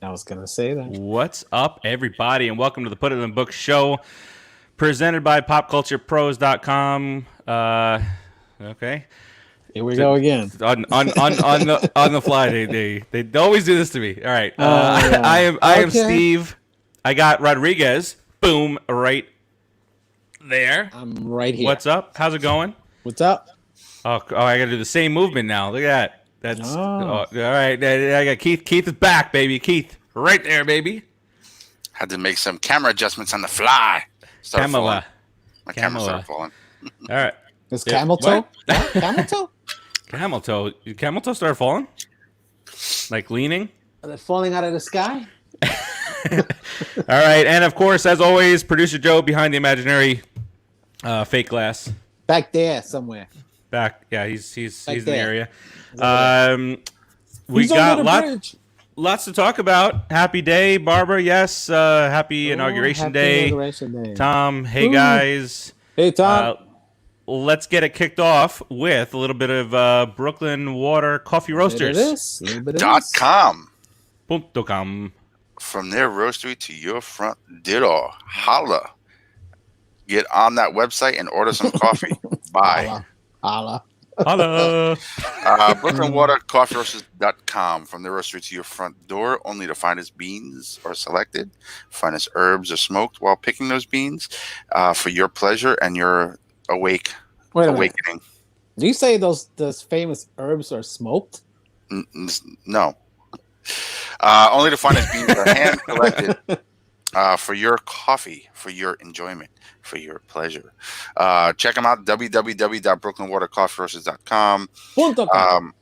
I was gonna say that. What's up, everybody, and welcome to the Put It in the Book show, presented by PopCulturePros.com. Okay, Here we go again. on the fly, they always do this to me. All right, Yeah. I am Okay. Steve. I got Rodriguez. Boom, right there. I'm right here. What's up? How's it going? What's up? I got to do the same movement now. Look at that. That's Oh. all right. I got Keith. Keith is back, baby. Keith, right there, baby. Had to make some camera adjustments on the fly. Started falling. Kamala. My camera started Kamala. falling. All right. It's Yeah, camel toe? what? What? Camel toe? Camel toe. Camel toe started falling? Like leaning? Are they falling out of the sky? All right. And of course, as always, producer Joe behind the imaginary fake glass. Back there somewhere. Back. Yeah, he's Back in the there. area. He's over We He's got under the bridge. lots to talk about. Happy day, Barbara. Yes. Happy Inauguration Happy Day. Inauguration Day. Tom. Hey, Ooh. guys. Hey, Tom. Let's get it kicked off with a little bit of Brooklyn Water Coffee Roasters. .com. Punto com. From their roastery to your front door. Holla. Get on that website and order some coffee. Bye. Holla. Holla. BrooklynWaterCoffeeRoasters.com. From their roastery to your front door. Only the finest beans are selected. Finest herbs are smoked while picking those beans for your pleasure and your Wait a minute. awakening. Do you say those famous herbs are smoked? No. Only the finest beans are hand selected for your coffee, for your enjoyment, for your pleasure. Check them out, www.brooklynwatercoffeeroasters.com. Punto com.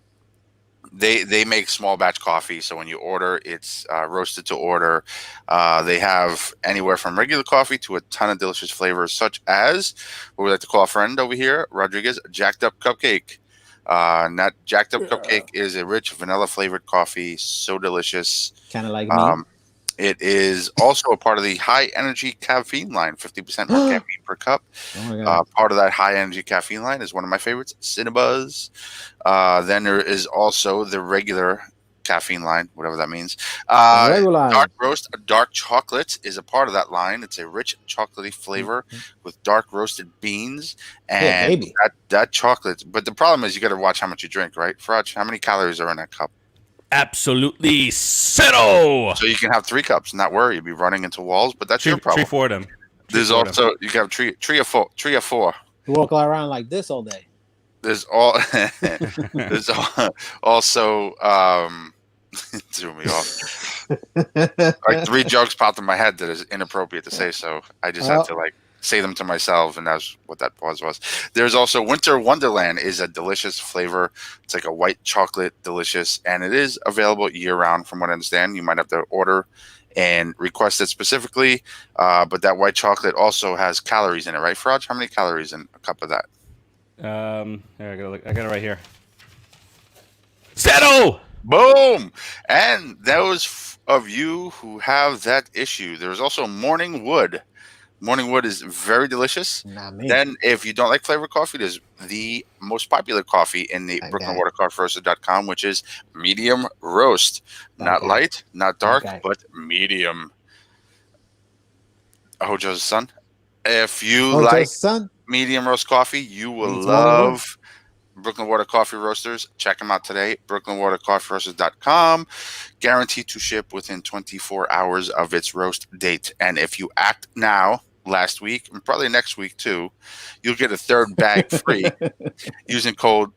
They make small batch coffee, so when you order, it's roasted to order. They have anywhere from regular coffee to a ton of delicious flavors, such as what we like to call a friend over here, Rodriguez, Jacked Up Cupcake. And that Jacked Up Cupcake is a rich vanilla flavored coffee, so delicious. Kind of like me. It is also a part of the high energy caffeine line, 50% more caffeine per cup. Oh my God. Part of that high energy caffeine line is one of my favorites, Cinnabuzz. Then there is also the regular caffeine line, whatever that means. Regular. Dark roast, dark chocolate is a part of that line. It's a rich chocolatey flavor with dark roasted beans and baby. that chocolate. But the problem is you got to watch how much you drink, right? Frotch, how many calories are in that cup? Absolutely zero. So you can have 3 cups and not worry. You'll be running into walls, but that's your problem. Tree for them. There's also you can have three or four. You walk around like this all day. There's also threw me off. Like 3 jokes popped in my head that is inappropriate to say, so I just had to say them to myself, and that's what that pause was. There's also Winter Wonderland is a delicious flavor. It's like a white chocolate, delicious, and it is available year round. From what I understand, you might have to order and request it specifically. But that white chocolate also has calories in it, right, Frog? How many calories in a cup of that? There, I got it right here. Zero. Boom! And those of you who have that issue, there's also Morning Wood. Morning Wood is very delicious. Not me. Then, if you don't like flavored coffee, there's the most popular coffee in the BrooklynWaterCoffeeRoaster.com, which is medium roast. Not light, not dark, but medium. Hojo's son. If you like medium roast coffee, you will love Brooklyn Water Coffee Roasters. Check them out today. BrooklynWaterCoffeeRoasters.com. Guaranteed to ship within 24 hours of its roast date. And if you act now, last week and probably next week too, you'll get a 3rd bag free using code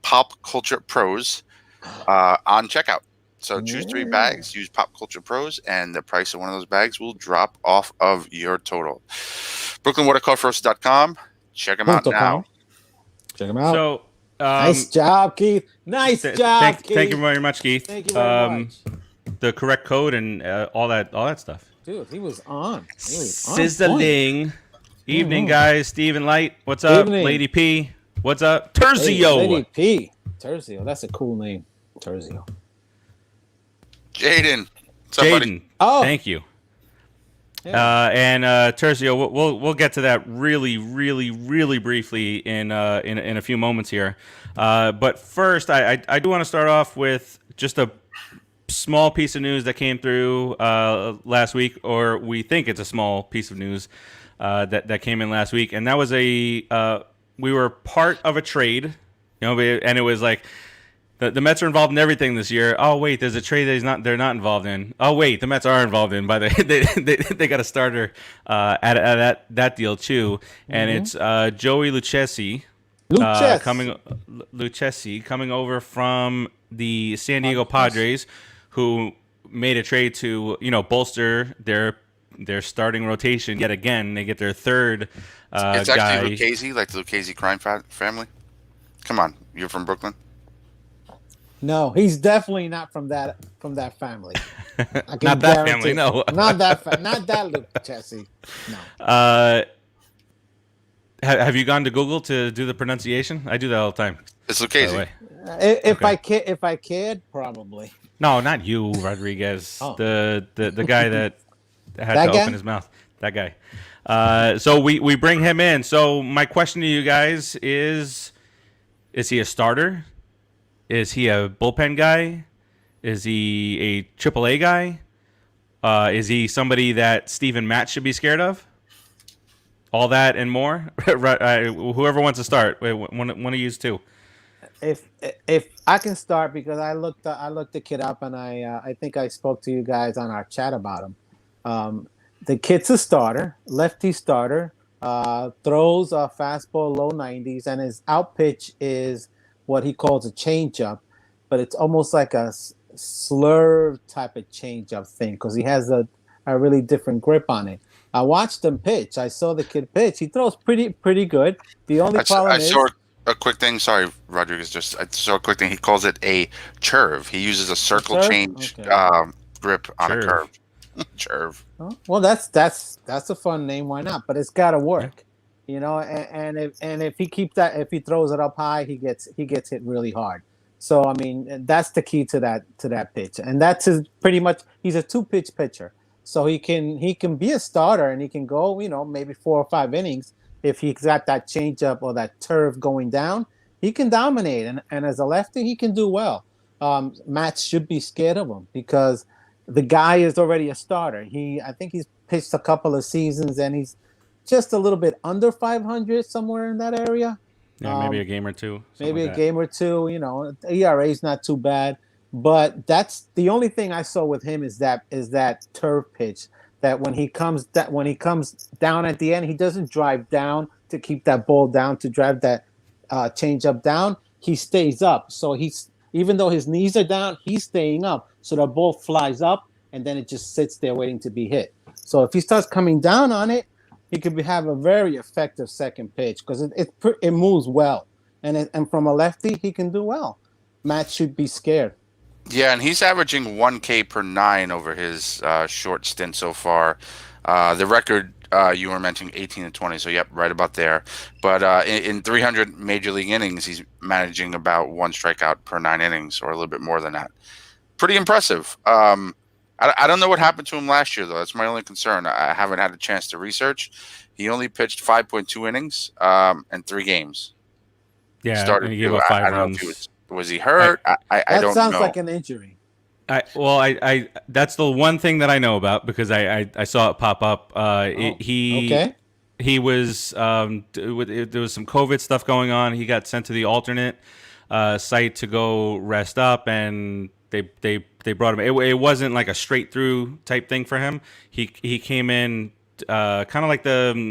Pop Culture Pros on checkout. So choose 3 bags, use Pop Culture Pros, and the price of one of those bags will drop off of your total. BrooklynWaterCoffeeRoasters.com. Check them out now. Check them out. So nice job, Keith. Nice job, Keith. Thank you very much, Keith. Thank you very much. The correct code and all that stuff. Dude, he was on. Sizzling. Evening, guys. Steven Light. What's up? Evening. Lady P. What's up? Terzio. Lady P. Terzio. That's a cool name. Terzio. Jaden. What's up, buddy? Oh. Thank you. Yeah. And Terzio, we'll get to that really, really, really briefly in a few moments here. But first, I do want to start off with just a small piece of news that came through last week, or we think it's a small piece of news that came in last week, and that was we were part of a trade, and it was like the Mets are involved in everything this year. Oh wait, there's a trade they're not involved in. Oh wait, the Mets are involved in. By they got a starter at that deal too, and it's Joey Lucchesi. Lucchesi coming over from the San Diego Padres, who made a trade to bolster their starting rotation yet again. They get their third it's guy. Actually Lucchesi, like the Lucchesi crime family. Come on, you're from Brooklyn. No, he's definitely not from that family. Not that family, no. Not that Lucchesi. No. Have you gone to Google to do the pronunciation? I do that all the time. It's Lucchesi. If I cared, probably. No, not you, Rodriguez. Oh. The guy that had to open his mouth. That guy. So we bring him in. So my question to you guys is he a starter? Is he a bullpen guy? Is he a AAA guy? Is he somebody that Steven Matz should be scared of? All that and more. Whoever wants to start, one of you two. If I can start, because I looked the kid up, and I think I spoke to you guys on our chat about him. The kid's a starter, lefty starter. Throws a fastball low 90s, and his out pitch is what he calls a changeup, but it's almost like a slurve type of changeup thing, because he has a really different grip on it. I watched him pitch. I saw the kid pitch. He throws pretty good. The only problem is... I saw a quick thing. Sorry, Rodriguez. I saw a quick thing. He calls it a curve. He uses a circle change grip on a curve. Curve. Well, that's a fun name. Why not? But it's got to work. And if he throws it up high, he gets hit really hard. So I mean, that's the key to that pitch, and that's pretty much. He's a 2-pitch pitcher, so he can be a starter, and he can go maybe 4 or 5 innings if he's got that changeup or that turf going down. He can dominate, and as a lefty, he can do well. Matt should be scared of him, because the guy is already a starter. I think he's pitched a couple of seasons, and he's just a little bit under 500, somewhere in that area. Yeah, maybe a game or two. Game or two. ERA is not too bad, but that's the only thing I saw with him is that turf pitch. That when he comes down at the end, he doesn't drive down to keep that ball down, to drive that changeup down. He stays up. So even though his knees are down, he's staying up. So the ball flies up, and then it just sits there waiting to be hit. So if he starts coming down on it, he could have a very effective second pitch, because it moves well, and from a lefty he can do well. Matt should be scared. Yeah, and he's averaging 1K per 9 over his short stint so far. The record you were mentioning 18-20, so yep, right about there. But in 300 major league innings, he's managing about 1 strikeout per 9 innings, or a little bit more than that. Pretty impressive. I don't know what happened to him last year, though. That's my only concern. I haven't had a chance to research. He only pitched 5.2 innings and 3 games. Yeah, started. He gave up 5 runs. Was he hurt? I don't know. That sounds like an injury. I that's the one thing that I know about, because I saw it pop up. He was there was some COVID stuff going on. He got sent to the alternate site to go rest up, and they brought him. It wasn't like a straight through type thing for him. He came in kind of like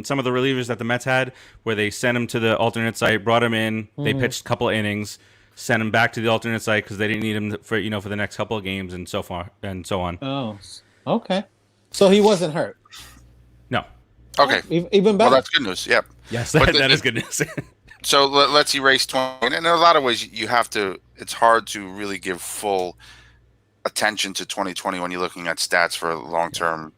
some of the relievers that the Mets had, where they sent him to the alternate site, brought him in, they pitched a couple of innings, sent him back to the alternate site because they didn't need him for the next couple of games and so on. Oh, okay. So he wasn't hurt. No. Okay. Even better. Well, that's good news. Yep. Yes, that is good news. So let's erase 20. And in a lot of ways, you have to. It's hard to really give full attention to 2020 when you're looking at stats for long-term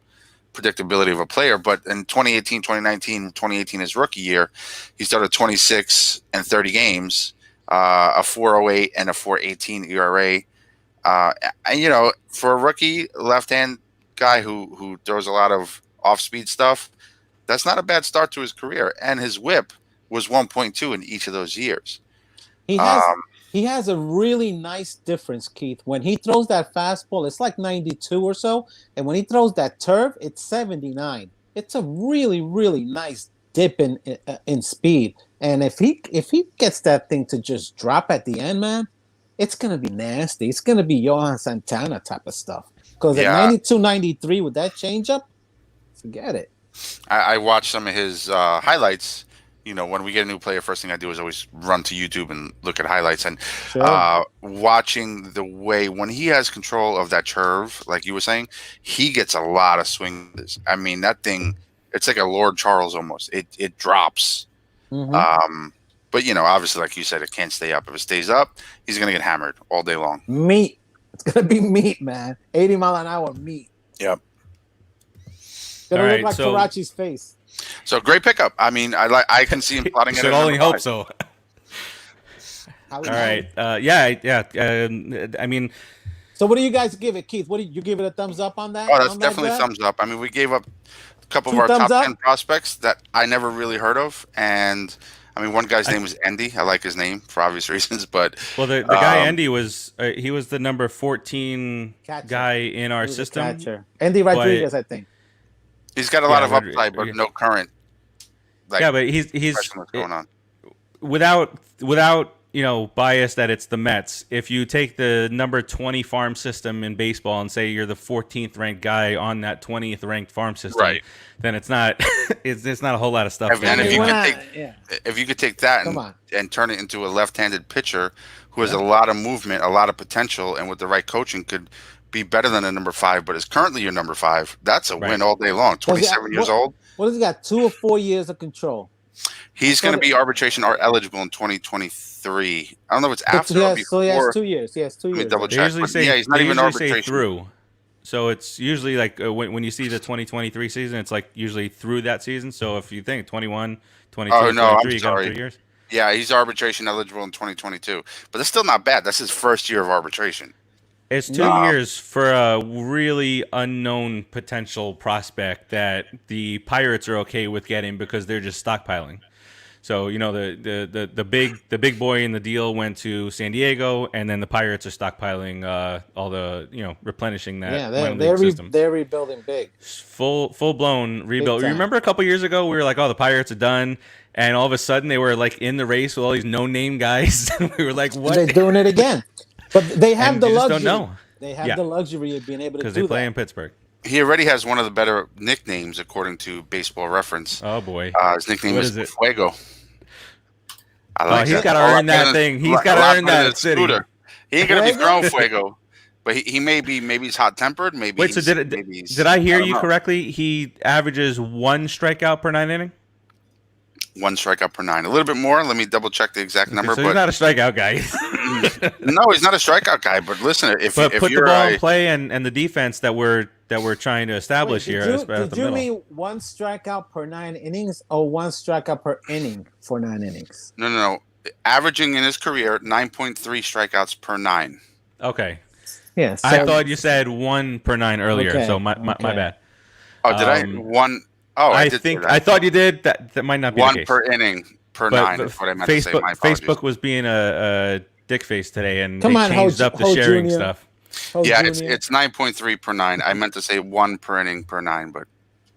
predictability of a player. But in 2018, 2019, 2018, his rookie year, he started 26 and 30 games, a 4.08 and a 4.18 ERA. And for a rookie left-hand guy who throws a lot of off-speed stuff, that's not a bad start to his career. And his WHIP was 1.2 in each of those years. He has he has a really nice difference, Keith. When he throws that fastball, it's like 92 or so, and when he throws that turf, it's 79. It's a really, really nice dip in speed. And if he gets that thing to just drop at the end, man, it's gonna be nasty. It's gonna be Johan Santana type of stuff. Because at 92, 93 with that changeup, forget it. I watched some of his highlights. You know, when we get a new player, first thing I do is always run to YouTube and look at highlights. And watching the way when he has control of that curve, like you were saying, he gets a lot of swings. I mean, that thing, it's like a Lord Charles almost. It drops. Mm-hmm. But, you know, obviously, like you said, it can't stay up. If it stays up, he's going to get hammered all day long. Meat. It's going to be meat, man. 80 mile an hour meat. Yep. Going to look like Karachi's face. So great pickup. I mean, I can see him plotting it. Should only hope so. All right. Yeah. I mean, so what do you guys give it, Keith? What do you give it a thumbs up on that? Oh, that's definitely thumbs up. I mean, we gave up a couple of our top 10 prospects that I never really heard of, and I mean, one guy's name was Andy. I like his name for obvious reasons, but the guy Andy was he was the number 14 guy in our system. Andy Rodriguez, I think. He's got a lot of upside, but no current. Like, but he's what's going on. Without bias that it's the Mets. If you take the number 20 farm system in baseball and say you're the 14th ranked guy on that 20th ranked farm system, then it's not it's not a whole lot of stuff. And if you could take that and turn it into a left-handed pitcher who has a lot of movement, a lot of potential, and with the right coaching could be better than a number 5, but is currently your number 5. That's a win all day long. 27 years old. What has he got? 2 or 4 years of control. He's going to be arbitration or eligible in 2023. I don't know if it's after or before. So he has 2 years. He has 2 years. Let me double check. He's not even arbitration. Through. So it's usually like when you see the 2023 season, it's like usually through that season. So if you think 21, 22, 23, you got 3 years. Yeah, he's arbitration eligible in 2022. But that's still not bad. That's his first year of arbitration. It's 2 years for a really unknown potential prospect that the Pirates are okay with getting because they're just stockpiling. So the big boy in the deal went to San Diego, and then the Pirates are stockpiling all the replenishing that. Yeah, they're rebuilding big. Full blown rebuild. You remember a couple years ago we were like, oh, the Pirates are done, and all of a sudden they were like in the race with all these no name guys. We were like, what? They're doing it again. But they have the luxury. Don't know. They have the luxury of being able to do that. Because they play in Pittsburgh. He already has one of the better nicknames, according to Baseball Reference. Oh, boy. His nickname is Fuego. I like he's got to earn that thing. He's got to earn that city. He ain't going to be throwing Fuego. But he may be, maybe he's hot-tempered. Maybe so did I hear you correctly? He averages 1 strikeout per 9 inning? 1 strikeout per 9. A little bit more. Let me double check the exact number. So he's not a strikeout guy. No, he's not a strikeout guy. But listen, if put you're the ball in play and the defense that we're trying to establish here. Did you mean 1 strikeout per 9 innings or 1 strikeout per inning for 9 innings? No. Averaging in his career 9.3 strikeouts per 9. Okay. Yeah. So, I thought you said 1 per 9 earlier. Okay, so my bad. Oh, did I 1? Oh, I thought you did. That might not be 1 the case. per inning per 9 is what I meant to say. My apologies. Facebook was being a dick face today, and they changed up the sharing stuff. Yeah, it's 9.3 per 9. I meant to say 1 per inning per 9, but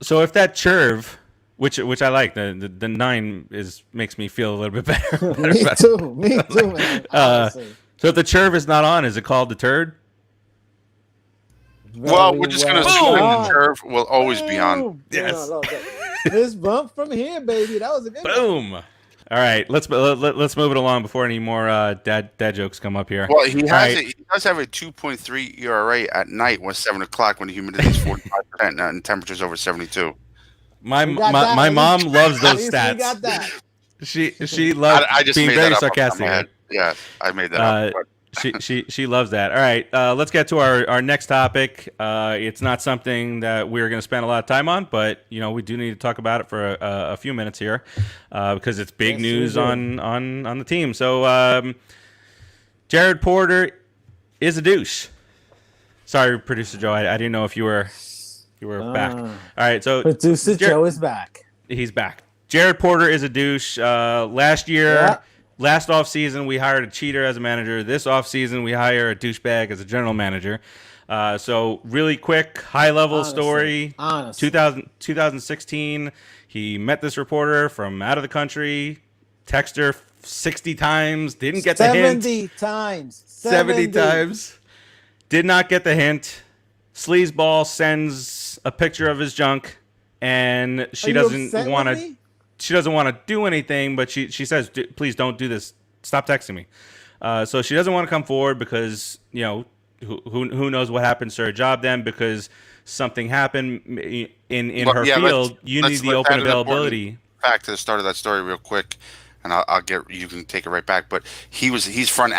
so if that curve, which I like, the 9 makes me feel a little bit better. Me too, man. So if the curve is not on, is it called the turd? Well, we're just going to assume the curve will always be on. Yes. This bump from here, baby. That was a good Boom. One. All right, let's move it along before any more dad jokes come up here. Well, he does have a 2.3 ERA at night when 7 o'clock when the humidity is 45% and temperature's over 72. My mom loves those stats. Got that. She loves being very sarcastic. Yeah, I made that up. She loves that. All right, let's get to our next topic. It's not something that we're going to spend a lot of time on, but we do need to talk about it for a few minutes here because it's big news on the team. So Jared Porter is a douche. Sorry, Producer Joe. I didn't know if you were back. All right, so Producer Joe is back. He's back. Jared Porter is a douche. Last year. Yeah. last offseason we hired a cheater as a manager. This offseason we hire a douchebag as a general manager. So really quick, high-level story. Honestly. 2016, he met this reporter from out of the country, texted her 60 times, didn't get the hint. 70 times. 70 times. Did not get the hint. Sleazeball sends a picture of his junk, and she doesn't want to. She doesn't want to do anything, but she says, "Please don't do this. Stop texting me." So she doesn't want to come forward because who knows what happens to her job then, because something happened in her field. You need the open availability. Back to the start of that story real quick, and you can take it right back. But he's front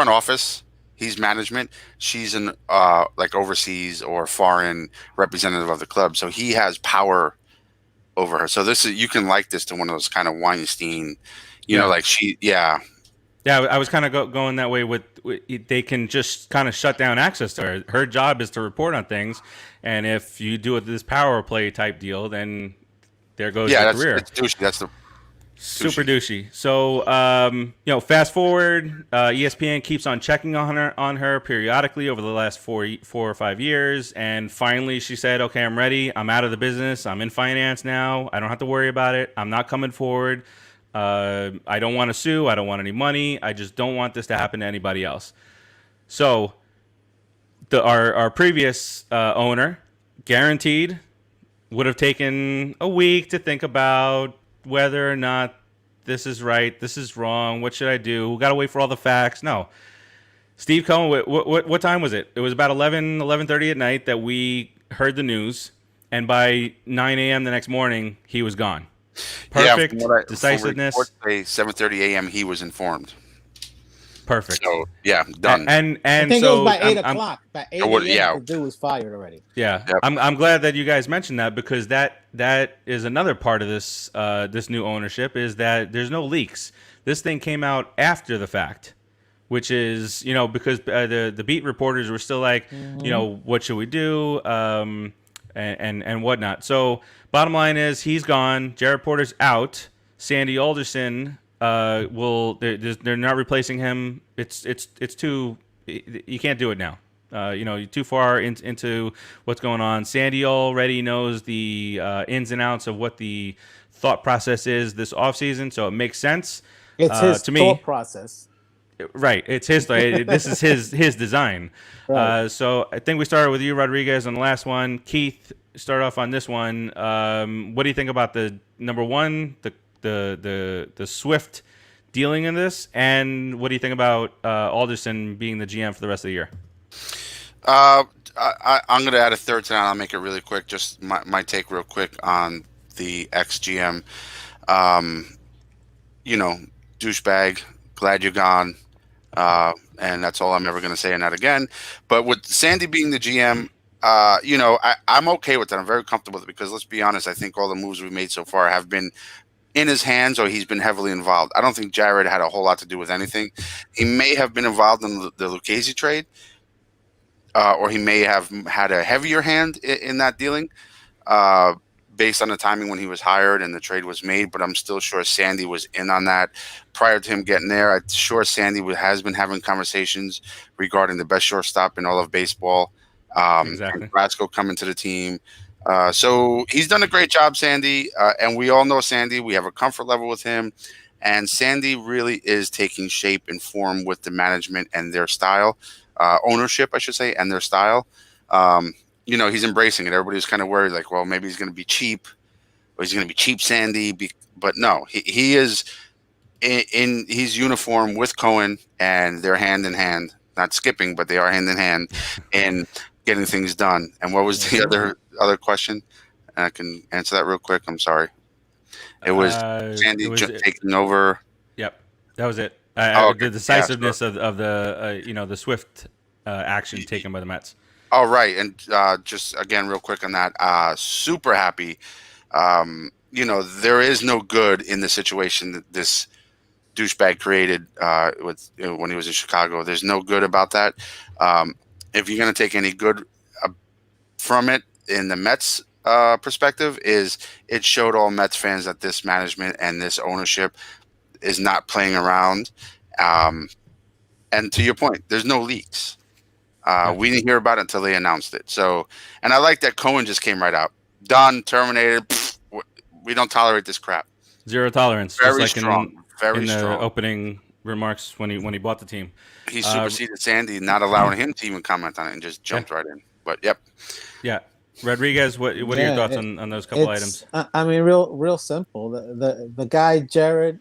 office. He's management. She's an like overseas or foreign representative of the club, so he has power over her. So you can like this to one of those kind of Weinstein, like she, yeah. I was kind of going that way with they can just kind of shut down access to her. Her job is to report on things, and if you do this power play type deal, then there goes your career. That's douchey. That's the super douchey. So, fast forward, ESPN keeps on checking on her periodically over the last 4 or 5 years, and finally she said, "Okay, I'm ready. I'm out of the business. I'm in finance now. I don't have to worry about it. I'm not coming forward. I don't want to sue. I don't want any money. I just don't want this to happen to anybody else." So, our previous owner, guaranteed, would have taken a week to think about whether or not this is right, this is wrong, what should I do? We got to wait for all the facts. No. Steve Cohen, what time was it? It was about 11:30 at night that we heard the news, and by 9 a.m. the next morning, he was gone. Perfect decisiveness. 7:30 a.m. he was informed. Perfect. So yeah, done. And I think so it was by 8 o'clock. By 8 a.m. the dude was fired already. Yeah, yep. I'm glad that you guys mentioned that, because that is another part of this this new ownership, is that there's no leaks. This thing came out after the fact, which is because the beat reporters were still like, what should we do, and whatnot. So bottom line is he's gone. Jared Porter's out. Sandy Alderson. They're not replacing him. It's too, you can't do it now. You're too far into what's going on. Sandy already knows the ins and outs of what the thought process is this offseason, so it makes sense. It's his thought process. Right. It's his. This is his design. Right. So I think we started with you, Rodriguez, on the last one. Keith, start off on this one. What do you think about the number one, the Swift dealing in this, and what do you think about Alderson being the GM for the rest of the year? I'm going to add a third to that. I'll make it really quick. Just my take real quick on the ex-GM. Douchebag, glad you're gone. And that's all I'm ever going to say, and not again. But with Sandy being the GM, I'm okay with that. I'm very comfortable with it, because let's be honest, I think all the moves we've made so far have been in his hands, or he's been heavily involved. I don't think Jared had a whole lot to do with anything. He may have been involved in the Lucchese trade, or he may have had a heavier hand in that dealing, based on the timing when he was hired and the trade was made. But I'm still sure Sandy was in on that prior to him getting there. I'm sure Sandy has been having conversations regarding the best shortstop in all of baseball. Exactly. Brasco coming to the team. So he's done a great job, Sandy, and we all know Sandy. We have a comfort level with him, and Sandy really is taking shape and form with the management and their style, ownership, I should say, and their style. He's embracing it. Everybody's kind of worried, like, well, maybe he's going to be cheap, or he's going to be cheap Sandy. But no, he is he's uniform with Cohen, and they're hand in hand, not skipping, but they are hand in hand in getting things done. And what was the other question? And I can answer that real quick. I'm sorry. It was Sandy taking over. Yep, that was it. The decisiveness of the the Swift action taken by the Mets. Oh, right. And just again, real quick on that, super happy. There is no good in the situation that this douchebag created when he was in Chicago. There's no good about that. If you're going to take any good from it in the Mets perspective, is it showed all Mets fans that this management and this ownership is not playing around. And to your point, there's no leaks. We didn't hear about it until they announced it. So, and I like that Cohen just came right out. Done, terminated. We don't tolerate this crap. Zero tolerance. Very just like strong. in the opening remarks when he bought the team. He superseded Sandy, not allowing him to even comment on it, and just jumped right in. But yep. Yeah. Rodriguez, what are your thoughts on those couple items? I mean, real simple. The guy Jared,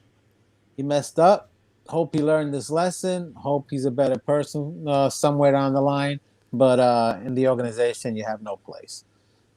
he messed up. Hope he learned this lesson. Hope he's a better person somewhere down the line. But in the organization, you have no place.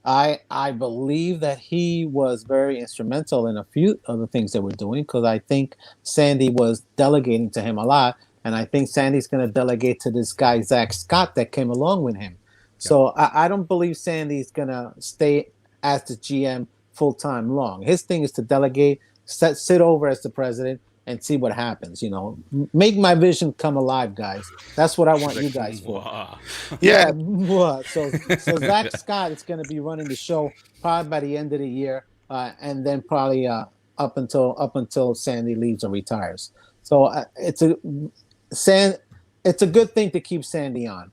I believe that he was very instrumental in a few of the things that we're doing, because I think Sandy was delegating to him a lot, and I think Sandy's going to delegate to this guy Zach Scott that came along with him. So I don't believe Sandy's going to stay as the GM full-time long. His thing is to delegate, sit over as the president, and see what happens. Make my vision come alive, guys. That's what I want you guys for. Yeah. So Zach Scott is going to be running the show probably by the end of the year, and then probably up until Sandy leaves or retires. So it's a good thing to keep Sandy on.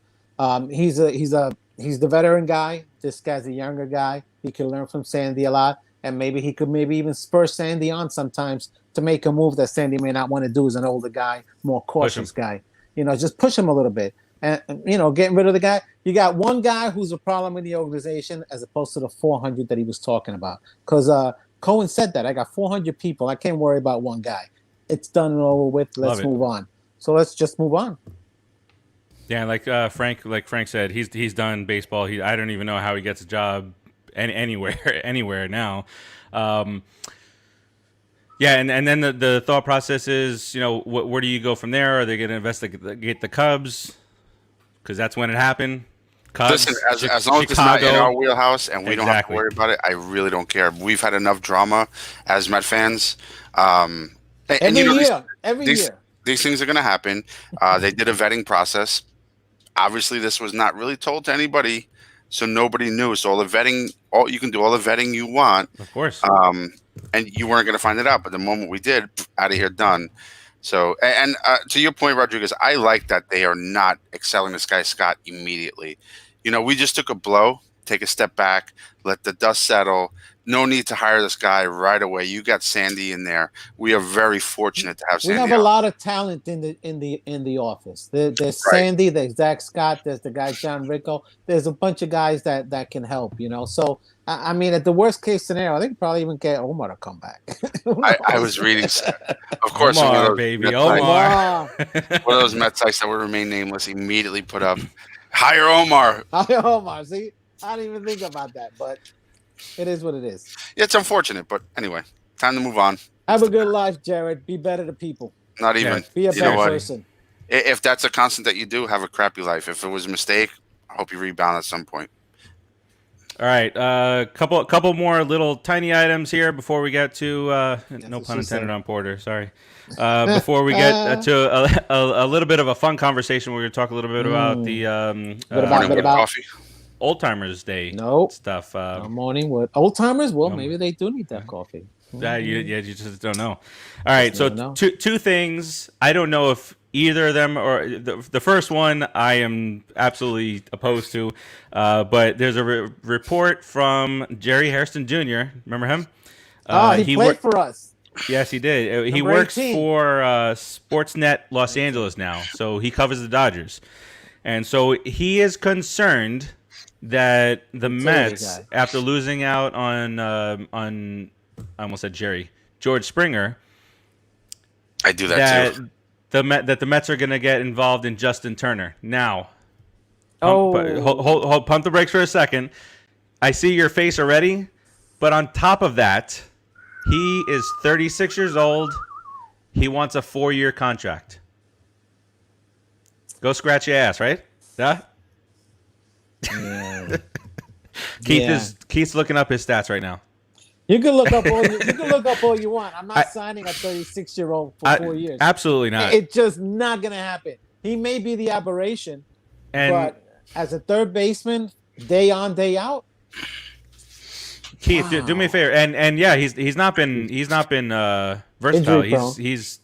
He's the veteran guy. This guy's a younger guy. He can learn from Sandy a lot, and maybe he could even spur Sandy on sometimes to make a move that Sandy may not want to do as an older guy, more cautious guy. Just push him a little bit. And, getting rid of the guy. You got one guy who's a problem in the organization as opposed to the 400 that he was talking about. Because Cohen said that. I got 400 people. I can't worry about one guy. It's done and over with. Let's move on. So let's just move on. Yeah, like Frank said, he's done baseball. I don't even know how he gets a job anywhere now. Yeah, and then the thought process is, where do you go from there? Are they going to investigate the Cubs? Because that's when it happened. Cubs, listen, as long as it's not in our wheelhouse and we don't have to worry about it, I really don't care. We've had enough drama as Met fans. Every year. These things are going to happen. They did a vetting process. Obviously, this was not really told to anybody, so nobody knew. So you can do all the vetting you want. Of course. And you weren't going to find it out. But the moment we did, out of here, done. So, and to your point, Rodriguez, I like that they are not excelling this guy Scott immediately. We just took a blow, take a step back, let the dust settle. No need to hire this guy right away. You got Sandy in there. We are very fortunate to have Sandy. We have a lot of talent in the office. There's Sandy, there's Zach Scott, there's the guy John Ricco. There's a bunch of guys that can help. So I mean, at the worst case scenario, I think probably even get Omar to come back. I was reading, of course, Omar, baby, Omar. One of those Met sites that would remain nameless immediately put up, hire Omar. Hire Omar. See, I didn't even think about that, but it is what it is. Yeah, it's unfortunate, but anyway, time to move on. Have a good life, Jared. Be better to people. Not even. Be a better person. If that's a constant that you do, have a crappy life. If it was a mistake, I hope you rebound at some point. All right, couple more little tiny items here before we get to no pun intended on Porter. Sorry. Before we get to a little bit of a fun conversation, we're going to talk a little bit about the morning coffee. Old Timers Day stuff. Morning wood. Old timers? Well, maybe they do need that coffee. You just don't know. All right, so two things. I don't know if either of them, or the first one I am absolutely opposed to, but there's a report from Jerry Hairston Jr. Remember him? He played for us. Yes, he did. He works 18. For Sportsnet Los Angeles now, so he covers the Dodgers. And so he is concerned that the Mets, after losing out on I almost said George Springer. I do that too. That the Mets are going to get involved in Justin Turner. Now, pump the brakes for a second. I see your face already, but on top of that, he is 36 years old. He wants a 4-year contract. Go scratch your ass, right? Yeah. Yeah. Keith's looking up his stats right now. You can look up all you want. I'm not signing a 36-year-old for 4 years. Absolutely not. It's just not going to happen. He may be the aberration, but as a third baseman, day on, day out. Keith, do me a favor, and yeah, he's not been versatile. He's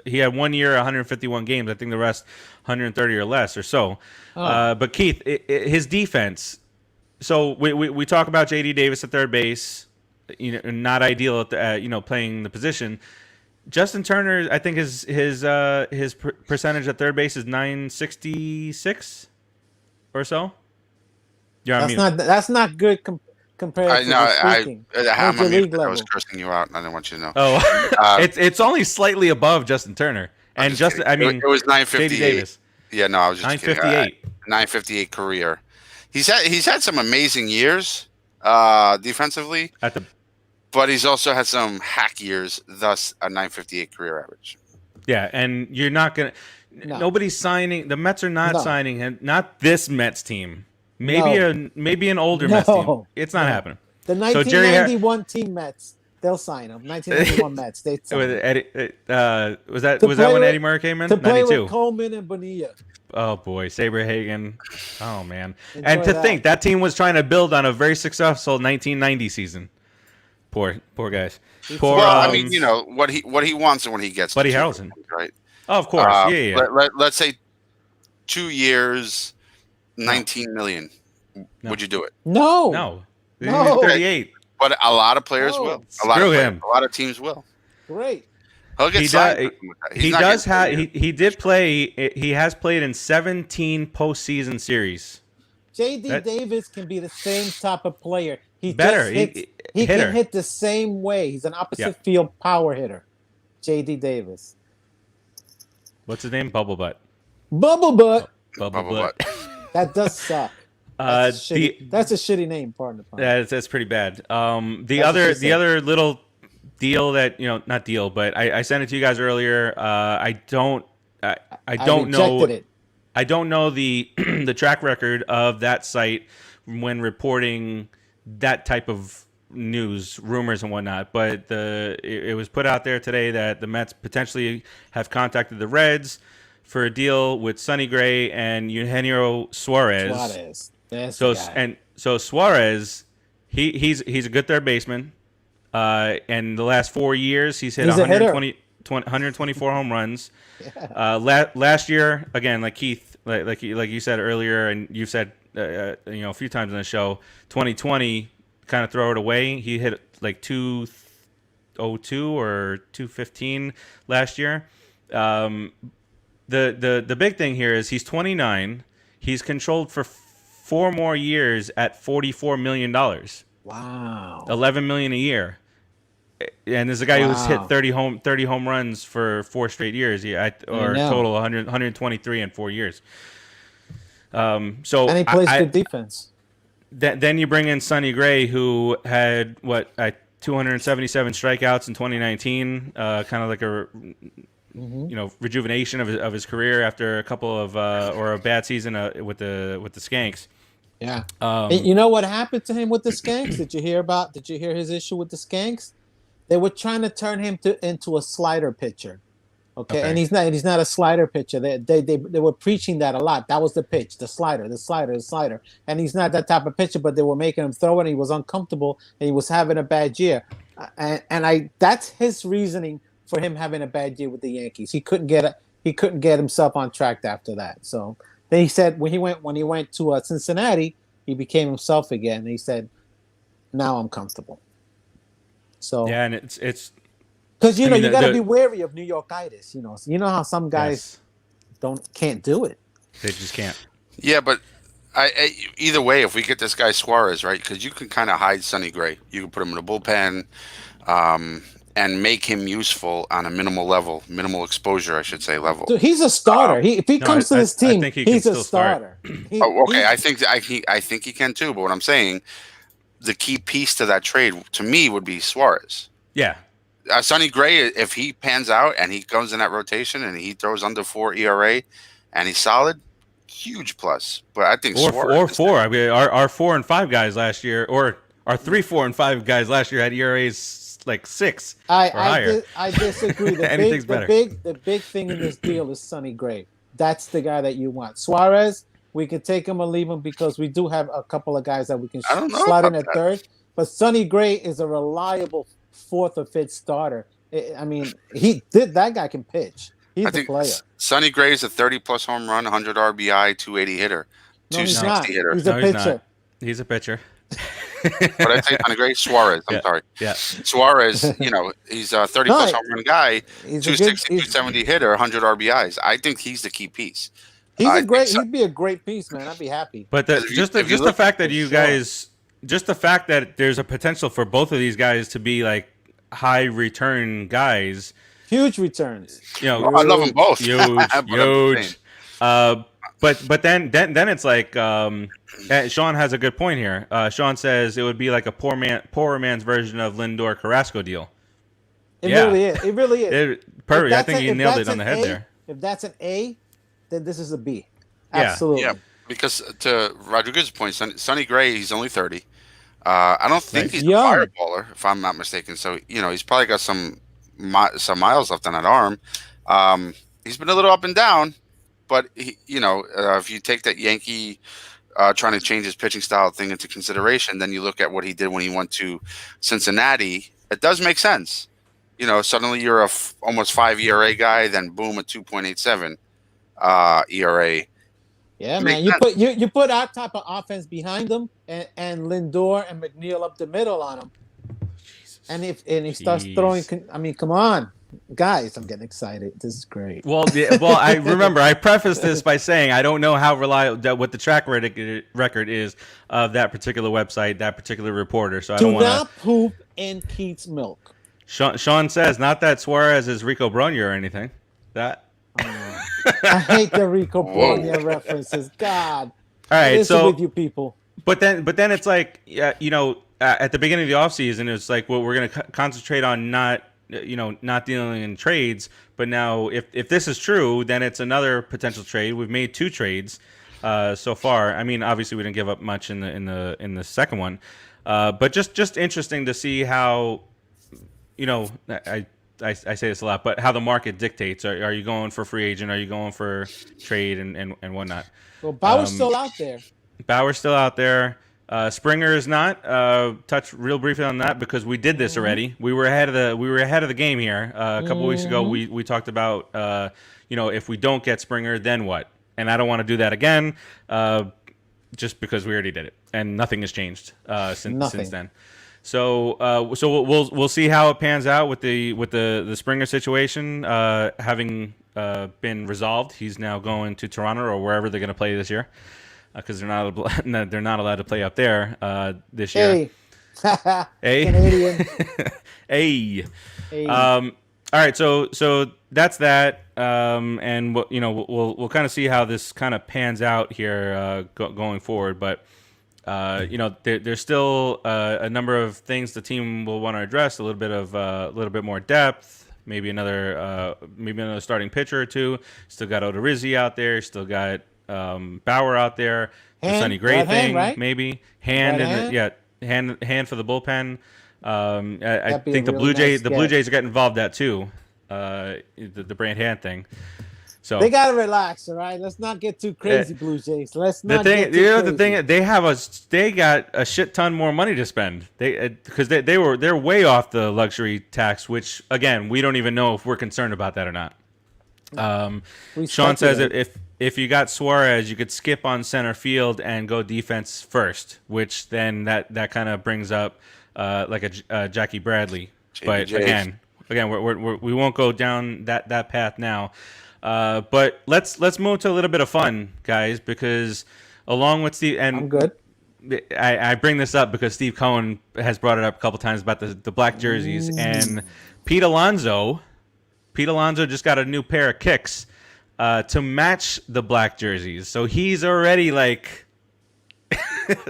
he had 1 year, 151 games. I think the rest 130 or less or so. But Keith, his defense. So we talk about J.D. Davis at third base, not ideal at the, playing the position. Justin Turner, I think his percentage at third base is .966 or so. That's not good compared to the speaking. I was cursing you out, and I didn't want you to know. Oh, it's only slightly above Justin Turner, and Justin. I mean, it was 958. Davis. Yeah, no, I was just 958. 958 career. He's had some amazing years defensively, but he's also had some hack years. Thus, a 958 career average. Yeah, and you're not gonna. No. Nobody's signing. The Mets are not signing him. Not this Mets team. Maybe an older Mets team. It's not happening. The 1991 team Mets. They'll sign him. 1991 Mets. They was that when Eddie Murray came in? To play 92. With Coleman and Bonilla. Oh boy, Saberhagen. Oh man. And to think that team was trying to build on a very successful 1990 season. Poor guys. I mean, what he wants and what he gets. Buddy Harrelson, right? Oh, of course. Yeah. Let's say 2 years, 19 million. No. Would you do it? No. 38. But a lot of players will. A lot of teams will. Great. He has played in 17 postseason series. J.D. Davis can be the same type of player. He can hit the same way. He's an opposite field power hitter. J.D. Davis. What's his name? Bubble Butt. Bubble Butt. Bubble Butt. That does suck. That's a shitty name, pardon the pun. That's pretty bad. The other little deal that not deal, but I sent it to you guys earlier. I don't know it. I don't know the the track record of that site when reporting that type of news, rumors and whatnot. But it was put out there today that the Mets potentially have contacted the Reds for a deal with Sonny Gray and Eugenio Suarez. So Suarez, he's a good third baseman. And the last 4 years, he's hit 124 home runs. Yeah. Last year, again, like Keith, like you said earlier, and you said a few times on the show, 2020 kind of throw it away. He hit like 202 or 215 last year. The big thing here is he's 29. He's controlled for 4 more years at $44 million. Wow. $11 million a year. And there's a guy who's hit 30 home runs for 4 straight years, total 123 in 4 years. And he plays good defense. Then you bring in Sonny Gray, who had 277 strikeouts in 2019, kind of like a rejuvenation of his career after a couple of or a bad season with the Skanks. Yeah. You know what happened to him with the Skanks? Did you hear his issue with the Skanks? They were trying to turn him into a slider pitcher. Okay. And he's not a slider pitcher. They were preaching that a lot. That was the pitch, the slider. And he's not that type of pitcher, but they were making him throw it, and he was uncomfortable, and he was having a bad year. And that's his reasoning for him having a bad year with the Yankees. He couldn't get himself on track after that. So then he said when he went to Cincinnati, he became himself again. And he said, "Now I'm comfortable." So yeah, and it's because you got to be wary of New Yorkitis. You know how some guys can't do it. They just can't. Yeah, but either way, if we get this guy Suarez, right, because you can kind of hide Sonny Gray. You can put him in a bullpen and make him useful on a minimal exposure, I should say, level. Dude, he's a starter. If he comes to this team, he's a starter. I think he can too. But what I'm saying, the key piece to that trade to me would be Suarez. Yeah. Sonny Gray, if he pans out and he comes in that rotation and he throws under 4 ERA and he's solid, huge plus. But I think Suarez 4. I mean, our 4 and 5 guys last year, or our 3, 4, and 5 guys last year had ERAs like 6 or higher. I disagree. The big thing in this deal is Sonny Gray. That's the guy that you want. Suarez, we can take him or leave him because we do have a couple of guys that we can slot in at third. But Sonny Gray is a reliable 4th or 5th starter. I mean, that guy can pitch. He's a player. Sonny Gray is a 30-plus home run, 100 RBI, 280 hitter, No, he's 260 not. hitter. He's a pitcher. He's a pitcher. What I say, Sonny Gray? Suarez. I'm sorry. Yeah. Suarez, he's a 30-plus home run guy, 260, 270 hitter, 100 RBIs. I think he's the key piece. He'd be a great piece, man. I'd be happy. But just the fact that you guys, just the fact that there's a potential for both of these guys to be like high return guys, huge returns. I love them both. Huge. But then it's like Sean has a good point here. Sean says it would be like a poorer man's version of Lindor Carrasco deal. Really is. It really is. Perfect. I think you nailed it on the head there. If that's an A, then this is a B. Yeah. Absolutely. Yeah, because to Rodriguez's point, Sonny Gray, he's only 30. I don't think he's a fireballer, if I'm not mistaken. So, he's probably got some miles left on that arm. He's been a little up and down, but, if you take that Yankee trying to change his pitching style thing into consideration, then you look at what he did when he went to Cincinnati. It does make sense. Suddenly you're almost 5 ERA guy, then boom, a 2.87 ERA. Yeah, man. You put our type of offense behind them, and Lindor and McNeil up the middle on him. And if he starts throwing, come on, guys, I'm getting excited. This is great. Well, I remember I prefaced this by saying I don't know how reliable what the track record is of that particular website, that particular reporter. So I don't want to poop in Keith's milk. Sean says not that Suarez is Rico Brogna or anything. That. I hate the Rico Brogna references. God. All right, so with you people. But then it's like, at the beginning of the offseason, it's like, well, we're going to concentrate on not dealing in trades. But now, if this is true, then it's another potential trade. We've made 2 trades so far. I mean, obviously, we didn't give up much in the second one, but just interesting to see how, I say this a lot, but how the market dictates. Are you going for free agent? Are you going for trade and whatnot? Well, Bauer's still out there. Bauer's still out there. Springer is not. Touch real briefly on that because we did this already. We were ahead of the game here a couple weeks ago. We talked about if we don't get Springer, then what? And I don't want to do that again, just because we already did it and nothing has changed since then. So we'll see how it pans out with the Springer situation having been resolved. He's now going to Toronto or wherever they're going to play this year because they're not allowed to play up there this year. Hey, Canadian. Hey. All right, so that's that, and we'll kind of see how this kind of pans out here going forward, but. There's still a number of things the team will want to address. A little bit more depth. Maybe another starting pitcher or 2. Still got Odorizzi out there. Still got Bauer out there. The Sonny Gray thing, right? Maybe hand for the bullpen. I think the Blue Jays are getting involved that too. The Brand Hand thing. So they gotta relax, all right. Let's not get too crazy, Blue Jays. Let's not. The thing they got a shit ton more money to spend. Because they're way off the luxury tax, which again we don't even know if we're concerned about that or not. Sean says if you got Suarez, you could skip on center field and go defense first, which then that kind of brings up like a Jackie Bradley. But again, we won't go down that path now. But let's move to a little bit of fun, guys, because along with Steve and I'm good. I bring this up because Steve Cohen has brought it up a couple times about the black jerseys and Pete Alonso just got a new pair of kicks to match the black jerseys, so he's already like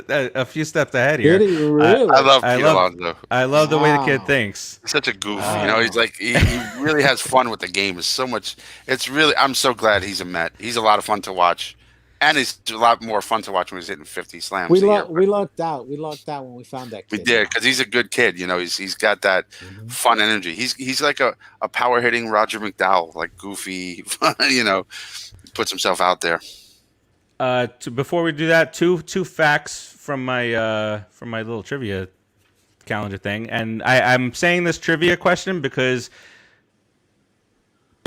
a few steps ahead here. Really? I love Pete Alonso. I love the way the kid thinks. Such a goof. He's like he really has fun with the game. It's so much. It's really. I'm so glad he's a Met. He's a lot of fun to watch, and he's a lot more fun to watch when he's hitting 50 slams. We lucked out. We lucked out when we found that kid. We did because he's a good kid. He's got that fun energy. He's like a power hitting Roger McDowell, like goofy. Puts himself out there. Before we do that, two facts from my little trivia calendar thing, and I'm saying this trivia question because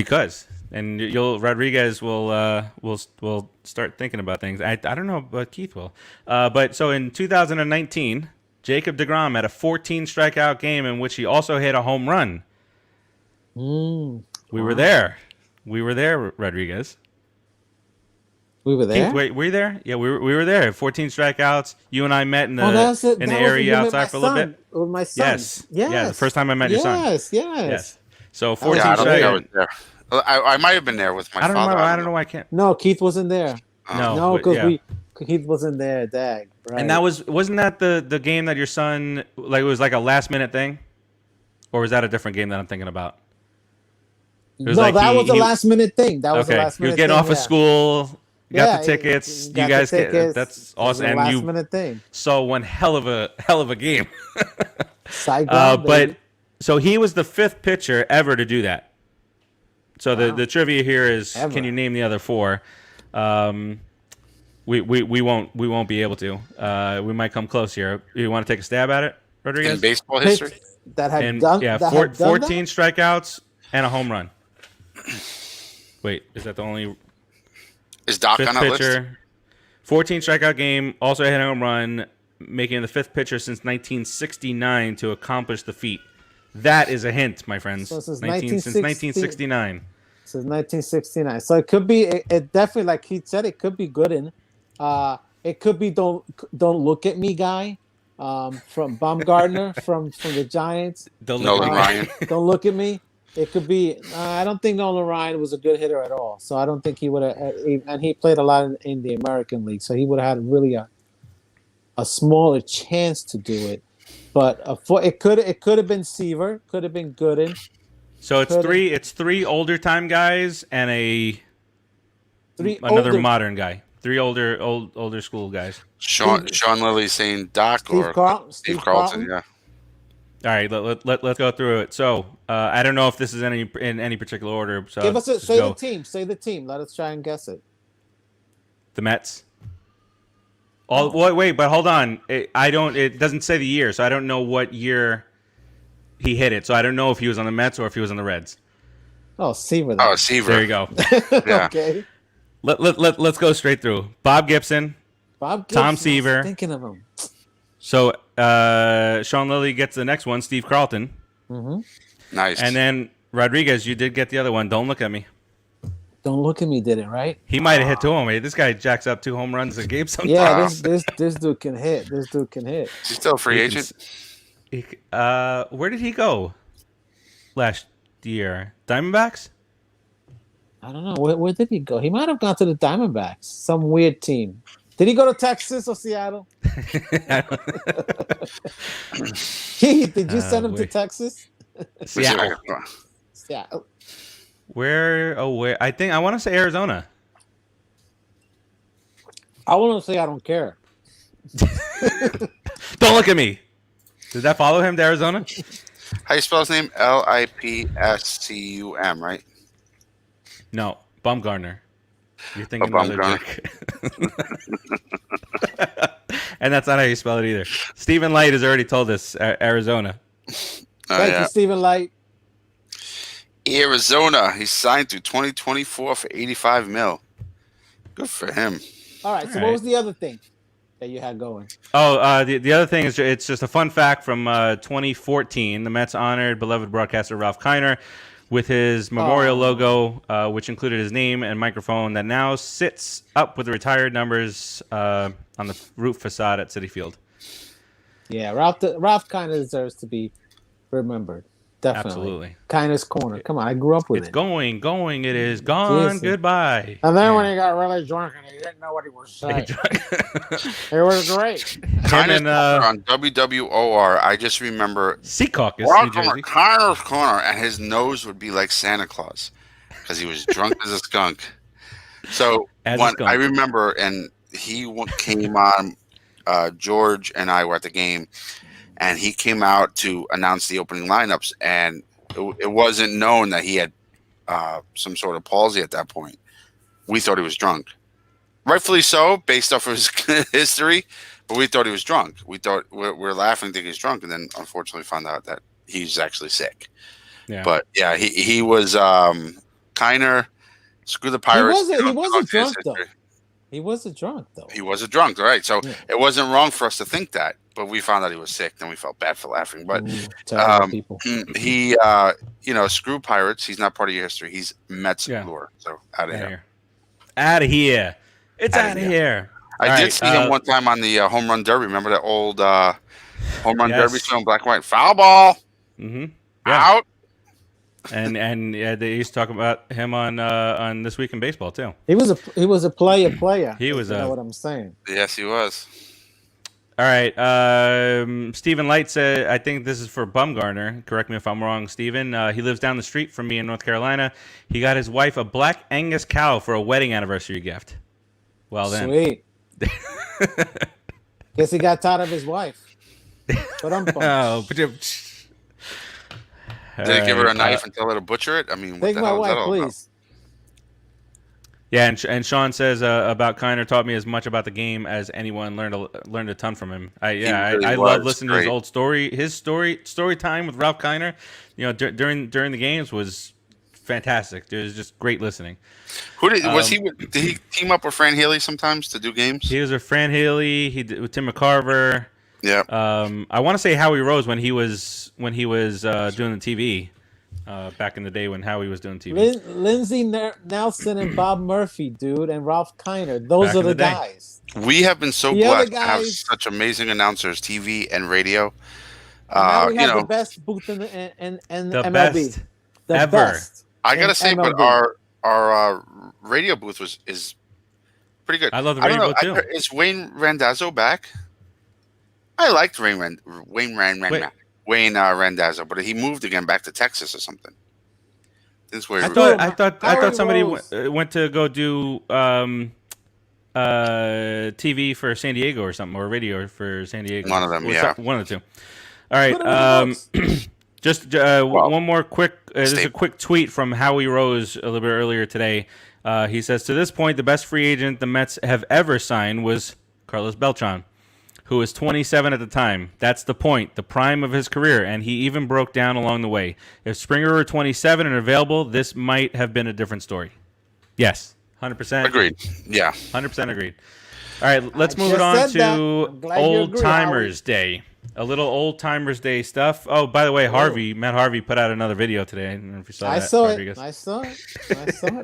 because, and Rodriguez will start thinking about things. I don't know, but Keith will. But so in 2019, Jacob deGrom had a 14 strikeout game in which he also hit a home run. We were there. Rodriguez. We were there. Keith, wait, were you there? Yeah, we were there. 14 strikeouts. You and I met in the area outside for a little bit. With my son. Yes. Yeah, the first time I met your son. Yes. So 14 I don't think I was strikeouts. there. I might have been there with my father. I don't know why I can't. No, Keith wasn't there. No, because Keith wasn't there. Dag. Right. And wasn't that the game that your son, like, it was like a last minute thing, or was that a different game that I'm thinking about? That was a last minute thing. That was a last minute thing. He was getting off of school. Got the tickets. You guys get that's awesome. And last minute thing. So one hell of a game. But so he was the 5th pitcher ever to do that. So the trivia here is, can you name the other 4? We won't be able to. We might come close here. You want to take a stab at it, Rodriguez? In baseball history, 14 strikeouts and a home run. Wait, is that the only? Is Doc 5th on that pitcher, list? 14 strikeout game, also hit a home run, making him the 5th pitcher since 1969 to accomplish the feat. That is a hint, my friends. So since 1969. Since 1969. So it could be. It definitely, like Keith said, it could be Gooden. It could be don't look at me guy. From Baumgartner from the Giants. Nolan Ryan. Don't look at me. It could be. I don't think Nolan Ryan was a good hitter at all. So I don't think he would have. And he played a lot in the American League, so he would have had really a smaller chance to do it. But it could have been Seaver, could have been Gooden. So it's three older time guys and another modern guy. 3 older school guys. Sean Lilly saying Doc Steve Carlton. Yeah. All right, let's go through it. So I don't know if this is in any particular order. So give us the team. Say the team. Let us try and guess it. The Mets. Wait, but hold on. It doesn't say the year, so I don't know what year he hit it. So I don't know if he was on the Mets or if he was on the Reds. Oh, Seaver. Oh, Seaver. There you go. Yeah. Okay. Let's go straight through. Bob Gibson. Tom Seaver. I was thinking of him. So Sean Lilly gets the next one. Steve Carlton. Mm-hmm. Nice. And then Rodriguez, you did get the other one. Don't look at me. Don't look at me. Did it right? He might have hit 2 of them. This guy jacks up 2 home runs a game sometimes. Yeah, this dude can hit. This dude can hit. Is he still a free agent? Where did he go last year? Diamondbacks? I don't know. Where did he go? He might have gone to the Diamondbacks. Some weird team. Did he go to Texas or Seattle? Keith, did you send him to Texas? Seattle. Seattle. Where? I want to say Arizona. I want to say I don't care. Don't look at me. Did that follow him to Arizona? How you spell his name? Lipscum, right? No, Baumgartner. You're thinking of another chick. And that's not how you spell it either. Stephen Light has already told us Arizona. Thank you, Stephen Light. Arizona. He's signed through 2024 for $85 million. Good for him. All right. So what was the other thing that you had going? Oh, the other thing is it's just a fun fact from 2014. The Mets honored beloved broadcaster Ralph Kiner with his memorial logo, which included his name and microphone that now sits up with the retired numbers on the roof facade at Citi Field. Yeah, Ralph kind of deserves to be remembered. Definitely. Absolutely. Kindness Corner. Come on, I grew up with it. It's going. It is gone. Goodbye. And then when he got really drunk and he didn't know what he was saying. It was great. Kindness Corner on WWOR. I just remember Sea Caucus, New Jersey. Kindness Corner, and his nose would be like Santa Claus because he was drunk as a skunk. So I remember, and he came on. George and I were at the game. And he came out to announce the opening lineups, and it wasn't known that he had some sort of palsy at that point. We thought he was drunk. Rightfully so, based off of his history, but we thought he was drunk. We thought we're laughing thinking he's drunk, and then unfortunately found out that he's actually sick. Yeah. But yeah, he was kind Kiner. Screw the Pirates. He wasn't drunk though. He was a drunk, though. He was a drunk, right? So it wasn't wrong for us to think that, but we found out he was sick. Then we felt bad for laughing. But people. he, screw Pirates. He's not part of your history. He's Mets lore. So out of here. Out of here. It's out of here. I did see him one time on the home run derby. Remember that old home run derby show in black and white? Foul ball. Mm-hmm. Out. And they used to talk about him on This Week in Baseball too. He was a player. He was. You know what I'm saying? Yes, he was. All right. Stephen Light said, I think this is for Bumgarner. Correct me if I'm wrong, Stephen. He lives down the street from me in North Carolina. He got his wife a black Angus cow for a wedding anniversary gift. Well then. Sweet. Guess he got tired of his wife. Did they give her a knife and tell her to butcher it? I mean, take my wife, please. Yeah, and Sean says about Kiner taught me as much about the game as anyone. Learned a ton from him. I love listening to his old story. His story time with Ralph Kiner, during the games was fantastic. It was just great listening. Was he? Did he team up with Fran Healy sometimes to do games? He was with Fran Healy. He did with Tim McCarver. Yeah. I want to say Howie Rose when he was doing the TV back in the day when Howie was doing TV. Lindsey Nelson and Bob Murphy, dude, and Ralph Kiner. Those are the guys. We have been so blessed to have such amazing announcers, TV and radio. Now we have the best booth in the MLB. Best the ever. Best I gotta say, but our radio booth is pretty good. I love the radio booth too. Is Wayne Randazzo back? I liked Wayne Randazzo, but he moved again back to Texas or something. This is where I thought somebody went to go do TV for San Diego or something, or radio for San Diego. One of them, one of the two. All right, just one more quick. This is a quick tweet from Howie Rose a little bit earlier today. He says, to this point, the best free agent the Mets have ever signed was Carlos Beltran, who was 27 at the time. That's the point, the prime of his career, and he even broke down along the way. If Springer were 27 and available, this might have been a different story. Yes, 100%. Agreed. Yeah. 100% agreed. All right, let's move it on to Old Timers Day. A little Old Timers Day stuff. Oh, by the way, Matt Harvey put out another video today. I don't know if you saw that. I saw it.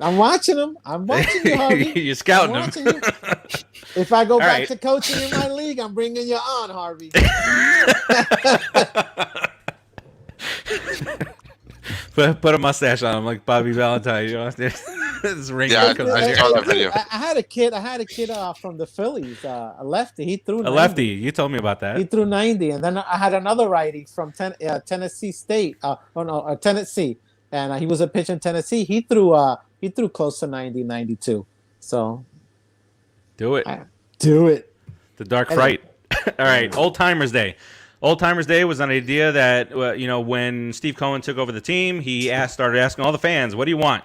I'm watching him. I'm watching you, Harvey. You're scouting him. If I go back to coaching in my league, I'm bringing you on, Harvey. Put a mustache on him like Bobby Valentine. This ring. Yeah, I saw that video. I had a kid from the Phillies, a lefty. He threw 90. A lefty. You told me about that. He threw 90, and then I had another righty from Tennessee State. Tennessee, and he was a pitcher in Tennessee. He threw close to 90, 92. So do it. The Dark Fright. All right, Old Timers Day. Old Timers Day was an idea that when Steve Cohen took over the team, he started asking all the fans, "What do you want?"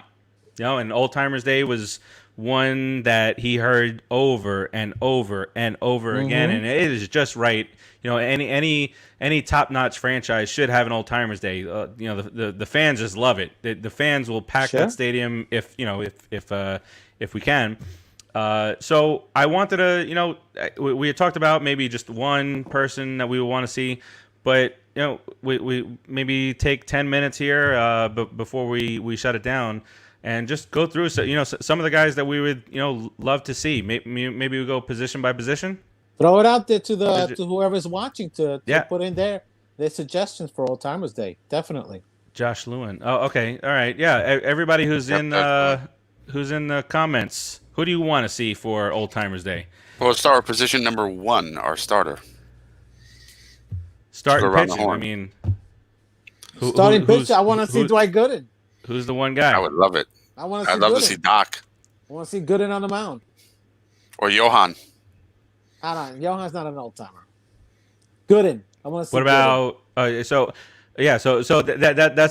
And Old Timers Day was one that he heard over and over and over again, and it is just right. Any top-notch franchise should have an Old Timers Day. The fans just love it. The fans will pack that stadium if we can. So I wanted to, we had talked about maybe just one person that we would want to see, but we maybe take 10 minutes here, before we shut it down, and just go through some of the guys that we would love to see. Maybe we go position by position. Throw it out there to whoever's watching to put in their suggestions for Old Timers Day. Definitely. Josh Lewin. Oh, okay, all right, yeah. Everybody who's in the comments. Who do you want to see for Old Timers Day? Well, let's start with position number 1, our starter. Starting pitching. I mean, starting pitcher. I want to see Dwight Gooden. Who's the one guy? I would love it. I want to see. I'd love to see Doc. I want to see Gooden on the mound. Or Johan. Johan's not an old timer. Gooden. I want to see. What about? So that's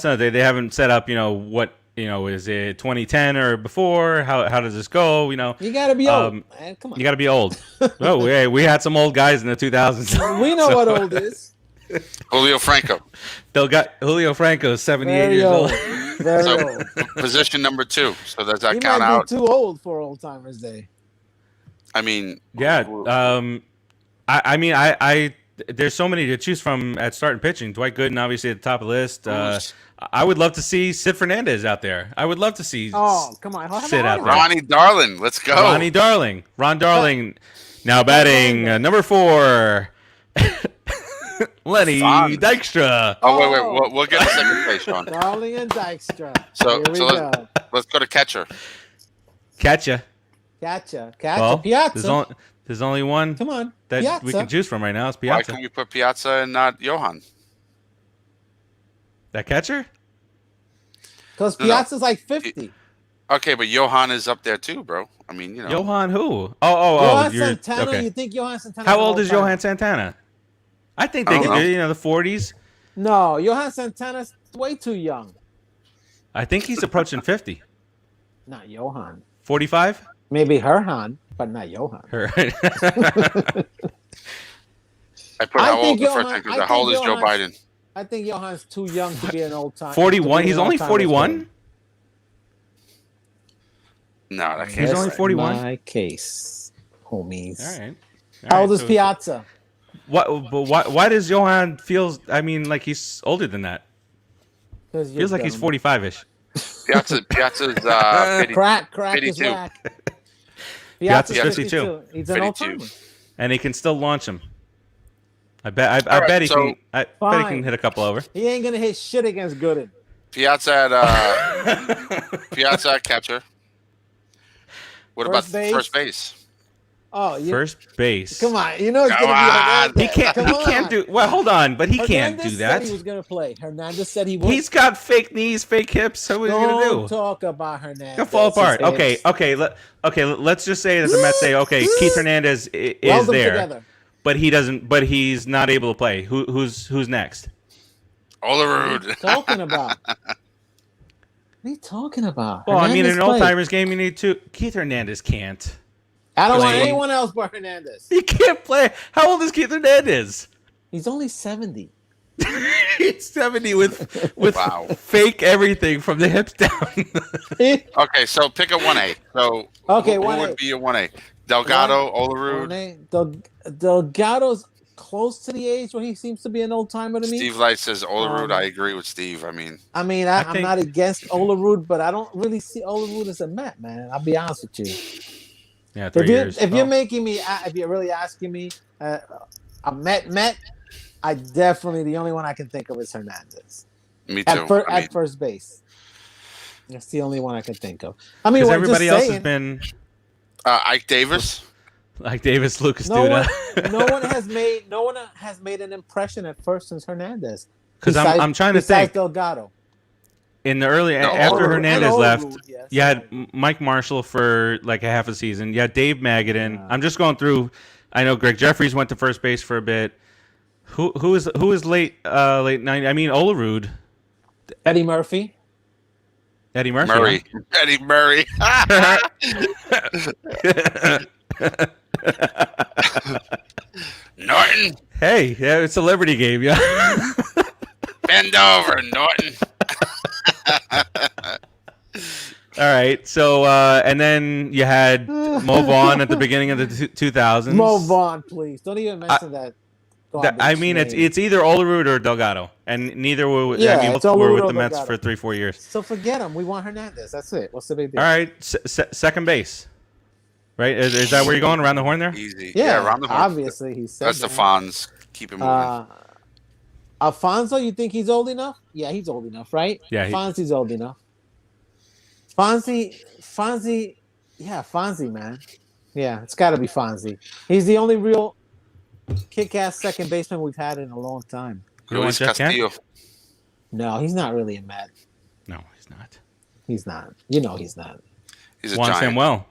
another thing. They haven't set up. What. Is it 2010 or before? How does this go? You got to be old, man. Come on. You got to be old. Oh, we had some old guys in the 2000s. We know what old is. Julio Franco. Julio Franco, 78 years old. Very So, old. position number 2. So does that He count might out? be too old for Old Timers Day. I mean, Yeah. I mean, there's so many to choose from at starting pitching. Dwight Gooden, obviously at the top of the list. I would love to see Sid Fernandez out there. I would love to see Sid out there. Ronnie Darling, let's go. Ron Darling, now batting number 4. Lenny Dykstra. Oh, wait. We'll get a second base, Sean. Darling and Dykstra. So let's go to catcher. Catcher. Well, Piazza. There's only one. Come on, that Piazza. we can choose from right now. It's Why Piazza. can we put Piazza and not Johan? That catcher? Because Piazza's like 50. Okay, but Johan is up there too, bro. I mean, Johan who? Johan Santana. Okay. You think Johan Santana? How old is Johan Santana? I think they could do, the 40s. No, Johan Santana's way too young. I think he's approaching 50. Not Johan. 45? Maybe Herhan, but not Johan. I put how old the first thing because how old is Joe Biden? I think Johan's too young to be an old time. 41? He's only 41? No, that can't. He's only 41. My case, homies. All right. How old is Piazza? Why does Johan feel? I mean, like he's older than that. Feels like he's 45ish. Piazza's crack 52. is whack. Piazza's 52. He's an old timer. And he can still launch him. I bet he can hit a couple over. He ain't gonna hit shit against Gooden. Piazza at catcher. What about first base? Oh, first base. Come on, it's gonna be. He can't do. Well, hold on, but he can't do that. Said he was gonna play. Hernandez said he would. He's got fake knees, fake hips. So what are you gonna do? Don't talk about Hernandez. He'll fall apart. Okay. Let's just say that the Mets say, okay, Keith Hernandez is there, together. But he doesn't. But he's not able to play. Who's next? Olerud. What are you talking about? What are you talking about? Well, Hernandez in an old timers game, you need two. Keith Hernandez can't. I don't want anyone else but Hernandez. He can't play. How old is Keith Hernandez? He's only 70. He's 70 with fake everything from the hips down. Okay, so pick a 1A. So who would be a 1A? Delgado, Olerud? Delgado's close to the age where he seems to be an old timer to me. Steve Light says Olerud. I agree with Steve. I'm not against Olerud, but I don't really see Olerud as a Met, man. I'll be honest with you. Yeah, 3 years. If you're making me, if you're really asking me, a Met, I definitely the only one I can think of is Hernandez. Me too. At first base, that's the only one I can think of. I mean, everybody else has been Ike Davis, Lucas Duda. No one has made an impression at first since Hernandez. Because I'm trying to think. Delgado. In the after Hernandez left, you had Mike Marshall for like a half a season. You had Dave Magadan. I'm just going through. I know Greg Jeffries went to first base for a bit. Who is late 90s? I mean Olerud. Eddie Murphy. Eddie Murray. Norton. Hey, yeah, it's a Celebrity game, yeah. Bend over, Norton. All right, so and then you had Mo Vaughn at the beginning of the 2000s. Mo Vaughn, please don't even mention that. I mean, it's either Olerud or Delgado, and neither were. Both were with the Mets for 3-4 years. So forget him. We want Hernandez. That's it. What's the big deal? All right, second base. Right? Is that where you're going around the horn there? Easy. Yeah, around the horn. Obviously, he's. That's the Fonz. Keep him moving. Alfonso, you think he's old enough? Yeah, he's old enough, right? Yeah, Fonzie's old enough. Fonzie, man. Yeah, it's got to be Fonzie. He's the only real kick-ass second baseman we've had in a long time. Luis Castillo. No, he's not really a Met. No, he's not. He's not. He's not. He's a Juan giant. Samuel.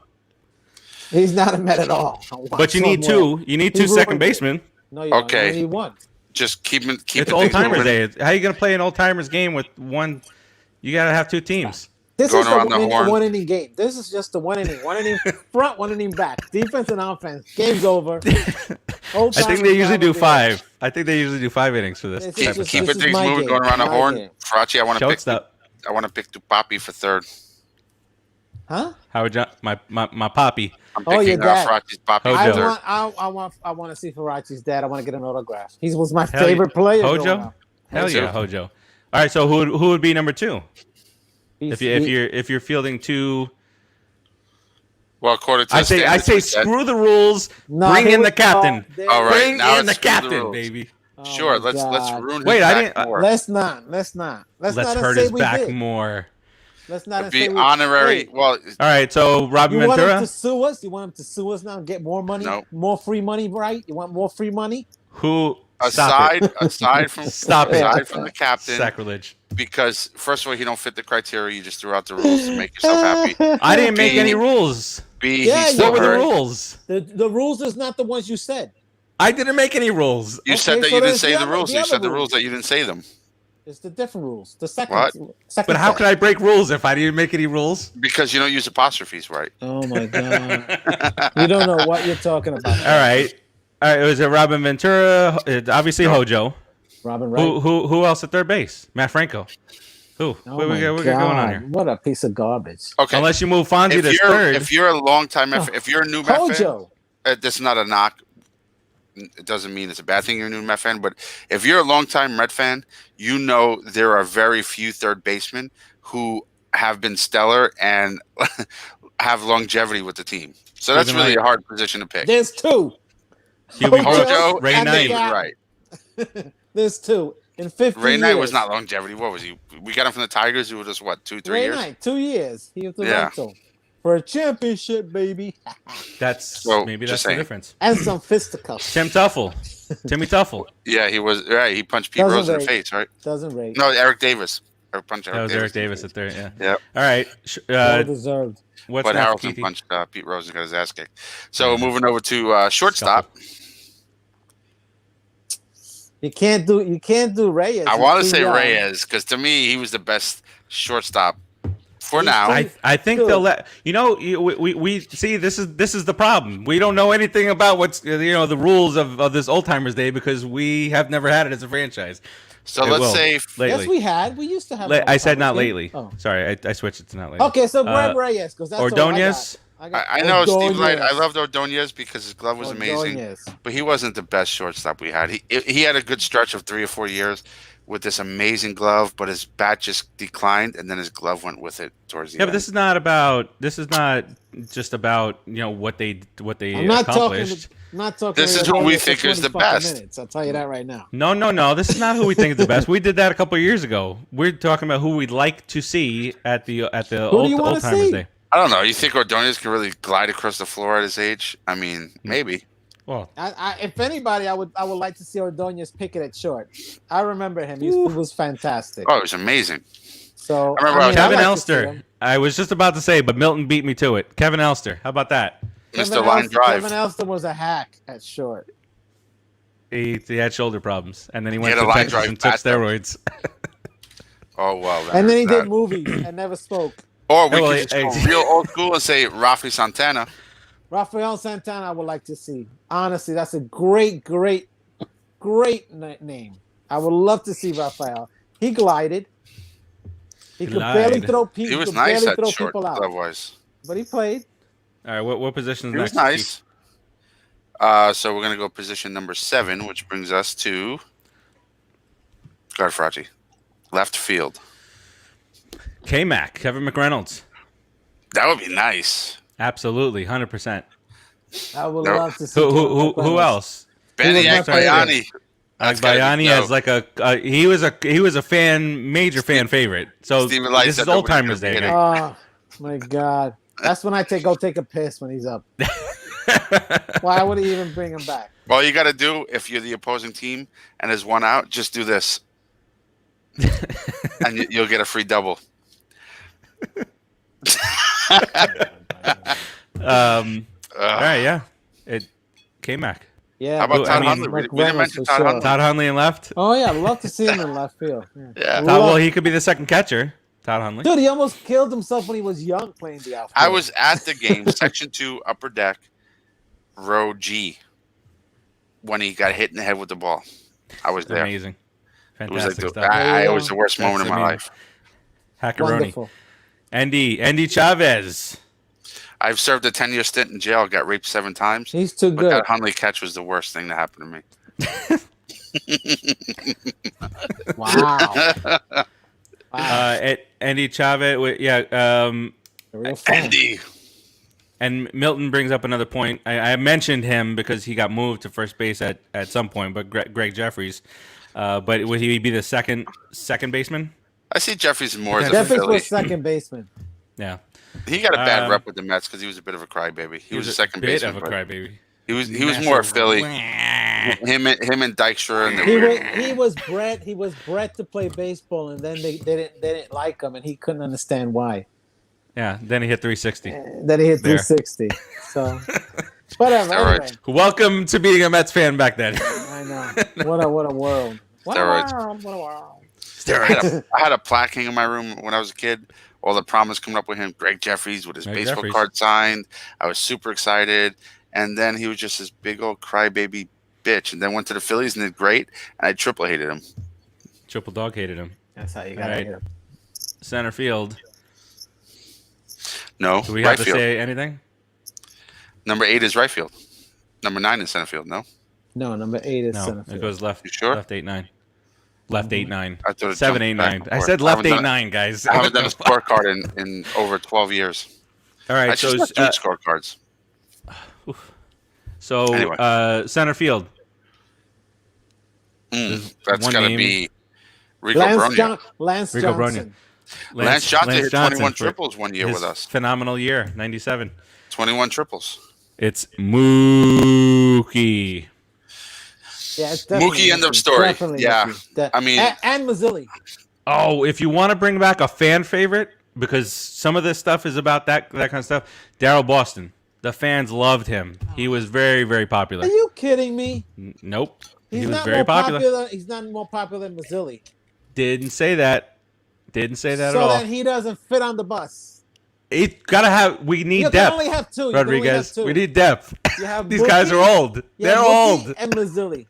He's not a Met at all. But you need two. You need two second basemen. No, you don't. You only need one. Just keep it. It's old timers day. How are you going to play an old timers game with one? You got to have two teams. This is a one inning game. This is just a one inning. One inning front, one inning back. Defense and offense. Game's over. I think they usually do 5. I think they usually do 5 innings for this. Keep it things moving, going around the horn. Farachi, I want to pick. want to pick Tupapi for third. Huh? Howard John, my poppy. I'm picking your dad. Farachi's Papi Hojo. for third. I want to see Farachi's dad. I want to get an autograph. He was my Hell favorite player. growing Hojo. up. Hell yeah, Hojo. All right, so who would be number 2? If you're fielding 2. Well, according to I say screw the rules. Bring in the captain. All right, Bring now in the it's screw the captain, rules. baby. Sure, let's God. ruin. Wait, his I back didn't. more. Let's not. Let's Let's hurt his back more. Let's not be honorary. Wait. Well, All right, so Robin you Ventura. want him to sue us? You want him to sue us now and get more money? No. More free money, right? You want more free money? Who? aside from the captain, Sacrilege. Because first of all, he don't fit the criteria. You just threw out the rules to make yourself happy. I didn't make any rules. What were the rules? The rules is not the ones you said. I didn't make any rules. You said that you didn't say the rules. You said the rules that you didn't say them. It's the different rules. The second. What? But how could I break rules if I didn't make any rules? Because you don't use apostrophes right. Oh my god! You don't know what you're talking about. All right. It was Robin Ventura. Obviously Hojo. Robin Wright. Who else at third base? Matt Franco. Who? Oh what we got going on here? What a piece of garbage. Okay. Unless you move Fonzie to third. If you're a long time, if you're a new Met Hojo. fan, this is not a knock. It doesn't mean it's a bad thing you're a new Met fan, but if you're a long-time Met fan, you know there are very few third basemen who have been stellar and have longevity with the team. So that's really a hard position to pick. There's 2. Hojo, Ray Knight. Right. There's 2. In 50 Ray years. Knight was not longevity. What was he? We got him from the Tigers. Who was just what, 2-3 Ray years? Knight, 2 years. He was the rental for a championship, baby. That's maybe that's the difference. And some fisticuffs. Timmy Tuffle. Yeah, he was right. He punched Pete Rose in the face, right? Doesn't rate. No, Eric Davis. That was Eric Davis at third. Yeah. Yeah. All right. Well deserved. What's but next, Harrelson Keithy? punched Pete Rose and got his ass kicked. So moving over to shortstop. You can't do Reyes. I want to say Reyes because to me he was the best shortstop for now. I think they'll let we see this is the problem. We don't know anything about what's the rules of this old timers day because we have never had it as a franchise. So let's say yes, we had. We used to have. I said not lately. Oh. Sorry, I switched it to not lately. Okay, so grab Reyes because that's Ordonez. I know Steve Light. I loved Ordonez because his glove was amazing, but he wasn't the best shortstop we had. He had a good stretch of 3 or 4 years with this amazing glove, but his bat just declined, and then his glove went with it towards the end. But this is not just about what they accomplished. Not talking. This is who we think is the best. Minutes. I'll tell you that right now. No. This is not who we think is the best. We did that a couple of years ago. We're talking about who we'd like to see at the old timers day. I don't know. You think Ordonez can really glide across the floor at his age? I mean, maybe. Well, if anybody, I would like to see Ordonez pick it at short. I remember him. He was fantastic. Oh, it was amazing. So I remember Kevin Elster. I was just about to say, but Milton beat me to it. Kevin Elster. How about that? Mr. Line Drive. Kevin Elster was a hack at short. He had shoulder problems, and then he went to Texas and took steroids. Oh well. And then he did movies and never spoke. Or we could just go real old school and say Rafael Santana. Rafael Santana, I would like to see. Honestly, that's a great name. I would love to see Rafael. He glided. He could barely throw people. He was nice at short people out. glove-wise. But he played. All right, what position is next? He was nice. So we're going to go position number 7, which brings us to Garfrati. Left field. K-Mac, Kevin McReynolds. That would be nice. Absolutely, 100%. I would love to see. Who else? Benny Agbayani. Agbayani has like he was a major fan favorite. So this is old timers day. Oh my god, that's when I go take a piss when he's up. Why would he even bring him back? All you got to do if you're the opposing team and there's one out, just do this, and you'll get a free double. All right, yeah. K-Mac. Yeah. How about Todd Hundley? We didn't mention Todd Hundley. Todd Hundley in left? Oh, yeah. I'd love to see him in left field. Yeah. Well, he could be the second catcher, Todd Hundley. Dude, he almost killed himself when he was young playing the outfield. I was at the game, Section 2, Upper Deck, Row G, when he got hit in the head with the ball. I was there. Amazing. Fantastic stuff. It was the worst moment of my life. Hackeroni. Wonderful. Andy Chavez. I've served a 10-year stint in jail. Got raped 7 times. He's too But good. that Hundley catch was the worst thing that happened to me. Wow. Andy Chavez. Real fan. Andy. And Milton brings up another point. I mentioned him because he got moved to first base at some point, but Greg Jeffries. But would he be the second baseman? I see Jeffries more as a Jeffries Philly. was second baseman. Yeah. He got a bad rep with the Mets because he was a bit of a crybaby. He was a second baseman. Bit of a crybaby. He was more a Philly. Him and Dykstra and He was bred to play baseball, and then they didn't like him, and he couldn't understand why. Yeah. Then he hit 360. Then he hit 360. So whatever. Anyway. Welcome to being a Mets fan back then. I know. What a world. What a world. I had a plaque hanging in my room when I was a kid. All the promise coming up with him, Greg Jeffries with his baseball card signed. I was super excited. And then he was just this big old crybaby bitch. And then went to the Phillies and did great. And I triple hated him. Triple dog hated him. That's how you got to hate him. Center field. No. Do we have to say anything? Number 8 is right field. Number 9 is center field, no? No, number 8 is center field. It goes left. You sure? Left 8-9. Left 8-9. 7-8-9. I said left 8-9, guys. I haven't done a scorecard in over 12 years. All right, I just do scorecards. So anyway. Center field. That's got to be Rico Brogna. Lance Johnson. Lance Johnson hit 21 triples one year with us. Phenomenal year, 97. 21 triples. It's Mookie. Yeah, it's definitely Mookie, end of story. Yeah. I mean, and Mazzilli. Oh, if you want to bring back a fan favorite, because some of this stuff is about that kind of stuff, Darryl Boston. The fans loved him. He was very, very popular. Are you kidding me? Nope. He was very popular. He's not more popular than Mazzilli. Didn't say that at all. So that he doesn't fit on the bus. We need depth. You can only have 2. Rodriguez. We need depth. These Mookie, guys are old. They're Mookie old. And Mazzilli.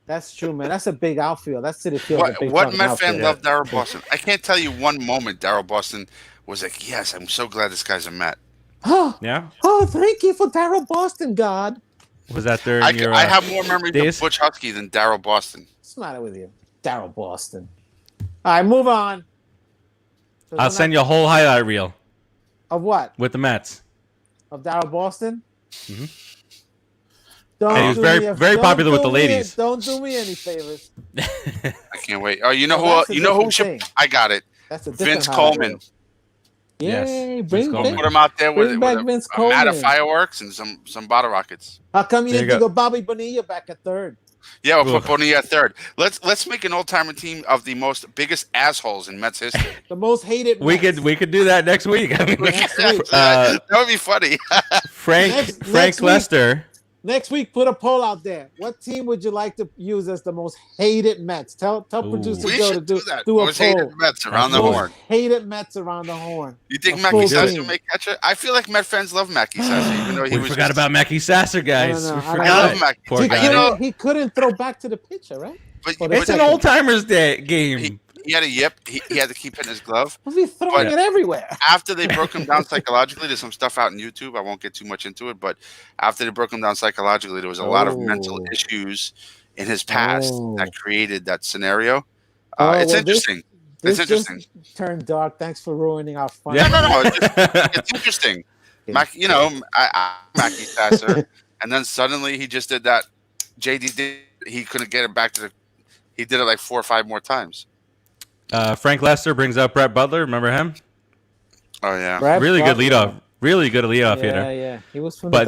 That's true, man. That's a big outfield. That's City Field. What Met fan loved Darryl Boston? I can't tell you one moment Darryl Boston was like, yes, I'm so glad this guy's a Met. Yeah. Oh, thank you for Darryl Boston, God. Was that during your I have more memories days? of Butch Husky than Darryl Boston. What's the matter with you? Darryl Boston. All right, move on. I'll send you a whole highlight reel. Of what? With the Mets. Of Darryl Boston? Mm-hmm. He was very popular with the ladies. Don't do me any favors. I can't wait. Oh, you know who should? I got it. That's a Vince Coleman. Yay, Vince Coleman. Put him out there with a Vince mat of fireworks and some bottle rockets. How come you didn't go Bobby Bonilla back at third? Yeah, we'll put Bonilla at third. Let's make an old-timer team of the biggest assholes in Mets history. The most hated Mets. We could do that next week. I mean, that would be funny. Frank Lester. Next week, put a poll out there. What team would you like to use as the most hated Mets? Tell producer Joe to do a most poll. Hated Mets around the horn. Hated Mets around the horn. You think Mackey Sasser may catch it? I feel like Met fans love Mackey Sasser, even though we forgot about Mackey Sasser, guys. I love Mackey. Poor guy. He couldn't throw back to the pitcher, right? But it's an old timers game. He had a yip. He had to keep hitting his glove. Was he throwing it everywhere? After they broke him down psychologically, there's some stuff out on YouTube. I won't get too much into it, but after they broke him down psychologically, there was a lot of mental issues in his past that created that scenario. It's interesting. It's interesting. Just turned dark. Thanks for ruining our fun. No. It's interesting. Mackey Sasser, and then suddenly he just did that. JD did. He couldn't get it back to the. He did it like 4 or 5 more times. Frank Lester brings up Brett Butler. Remember him? Oh yeah, good leadoff. Really good leadoff hitter. Yeah, he was from. But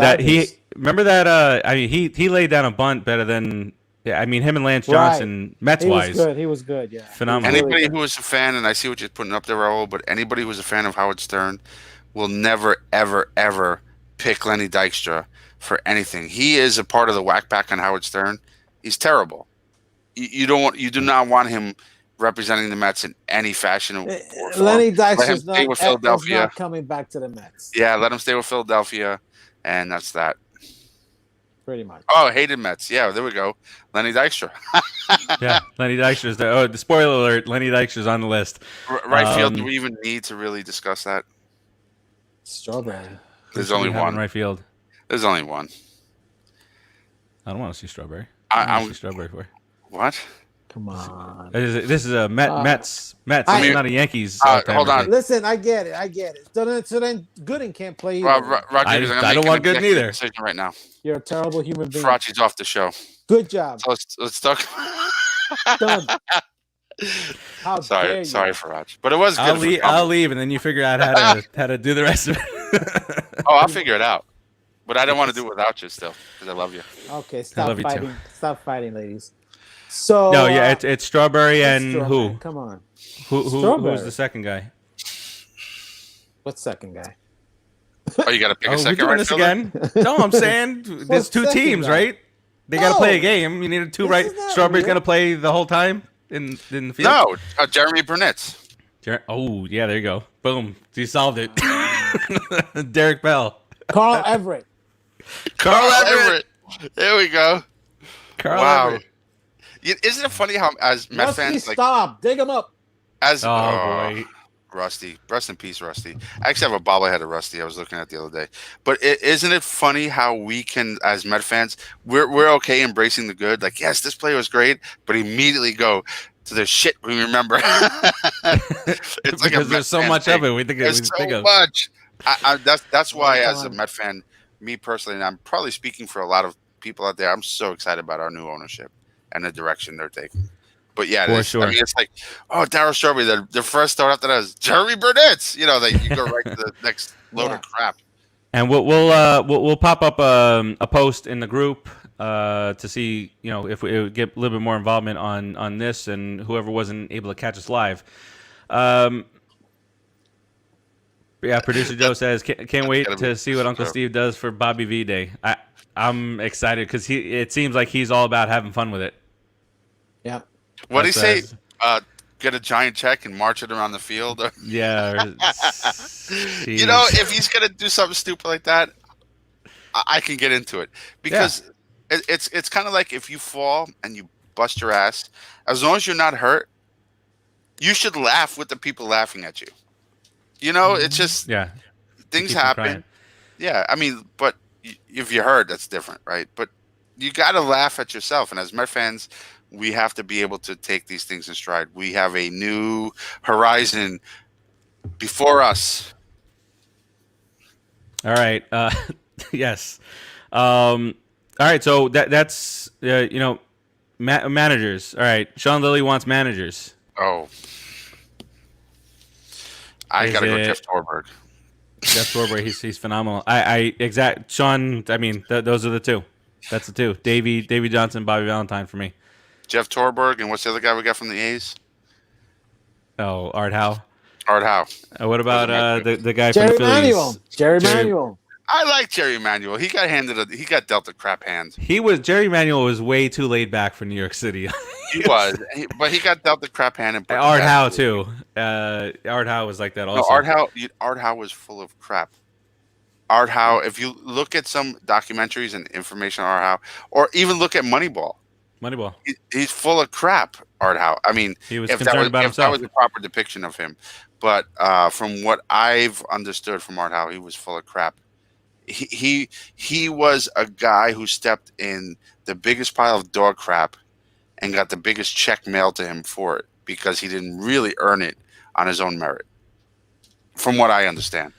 remember that. He laid down a bunt better than. Yeah, him and Lance Johnson, Mets wise. He was good. Yeah, phenomenal. Anybody who was a fan, and I see what you're putting up there, Raul, but anybody who was a fan of Howard Stern will never, ever, ever pick Lenny Dykstra for anything. He is a part of the whack pack on Howard Stern. He's terrible. You do not want him representing the Mets in any fashion. Lenny Dykstra's not coming back to the Mets. Yeah, let him stay with Philadelphia, and that's that. pretty much. Oh, hated Mets. Yeah, there we go. Lenny Dykstra. Yeah, Lenny Dykstra's there. Oh, the spoiler alert: Lenny Dykstra's on the list. Right field. Do we even need to really discuss that? Strawberry. There's only one. In right field. There's only one. I don't want to see Strawberry. I want to see Strawberry for what? Come on. This is a Mets. It's not a Yankees. Hold on. Listen, I get it. So then Gooden can't play either. Roger, I don't want Gooden either. Right now. You're a terrible human being. Farachi's off the show. Good job. So let's talk. Done. Sorry, Farach. But it was good. I'll leave, and then you figure out how to do the rest of it. I'll figure it out. But I don't want to do it without you still, because I love you. Okay, stop fighting. Stop fighting, ladies. So no, yeah, it's Strawberry and Strawberry. who? Come on. Who's the second guy? What second guy? Oh, you got to pick a second right fielder? Again? No, I'm saying there's two teams, right? They got to play a game. You need two right. Strawberry's going to play the whole time in the field? No, Jeremy Burnett's. Oh, yeah, there you go. Boom. You solved it. Derek Bell. Carl Everett. Carl Everett. There we go. Wow. Everett. Isn't it funny how, as Met fans, stop, dig him up. Boy. Rusty, rest in peace, Rusty. I actually have a bobblehead of Rusty. I was looking at the other day. But isn't it funny how we can, as Met fans, we're okay embracing the good. Like, yes, this player was great, but immediately go to the shit we remember. It's like because there's so much of it. We think there's so much. That's why, as a Met fan, me personally, and I'm probably speaking for a lot of people out there, I'm so excited about our new ownership and the direction they're taking. But yeah, sure. I mean, it's like, Darryl Strawberry. The first thought after that is Jeremy Burnett's. You go right to the next load of crap. And we'll pop up a post in the group to see if we get a little bit more involvement on this and whoever wasn't able to catch us live. Yeah, producer Joe says can't wait to see what Uncle Steve does for Bobby V Day. I'm excited because it seems like he's all about having fun with it. Yeah. What did he say? Get a giant check and march it around the field? Yeah. If he's going to do something stupid like that, I can get into it. Because it's kind of like if you fall and you bust your ass, as long as you're not hurt, you should laugh with the people laughing at you. It's just things happen. Yeah, I mean, but if you're hurt, that's different, right? But you got to laugh at yourself. And as Met fans, we have to be able to take these things in stride. We have a new horizon before us. All right. Yes. All right. So that's managers. All right. Sean Lilly wants managers. Oh, I gotta go Jeff Torberg. Jeff Torberg, he's phenomenal. Sean. I mean, those are the two. That's the two. Davey Johnson, Bobby Valentine for me. Jeff Torberg, and what's the other guy we got from the A's? Oh, Art Howe. What about the guy Jerry from the Phillies? Manuel. Jerry Manuel. I like Jerry Manuel. He got dealt a crap hand. Jerry Manuel was way too laid back for New York City. He was, but he got dealt a crap hand. And Art Howe too. Art Howe was like that also. No, Art Howe was full of crap. Art Howe, if you look at some documentaries and information on Art Howe, or even look at Moneyball, he's full of crap. Art Howe. I mean, he was concerned about himself. That was a proper depiction of him. But from what I've understood from Art Howe, he was full of crap. He was a guy who stepped in the biggest pile of dog crap and got the biggest check mailed to him for it because he didn't really earn it on his own merit. From what I understand.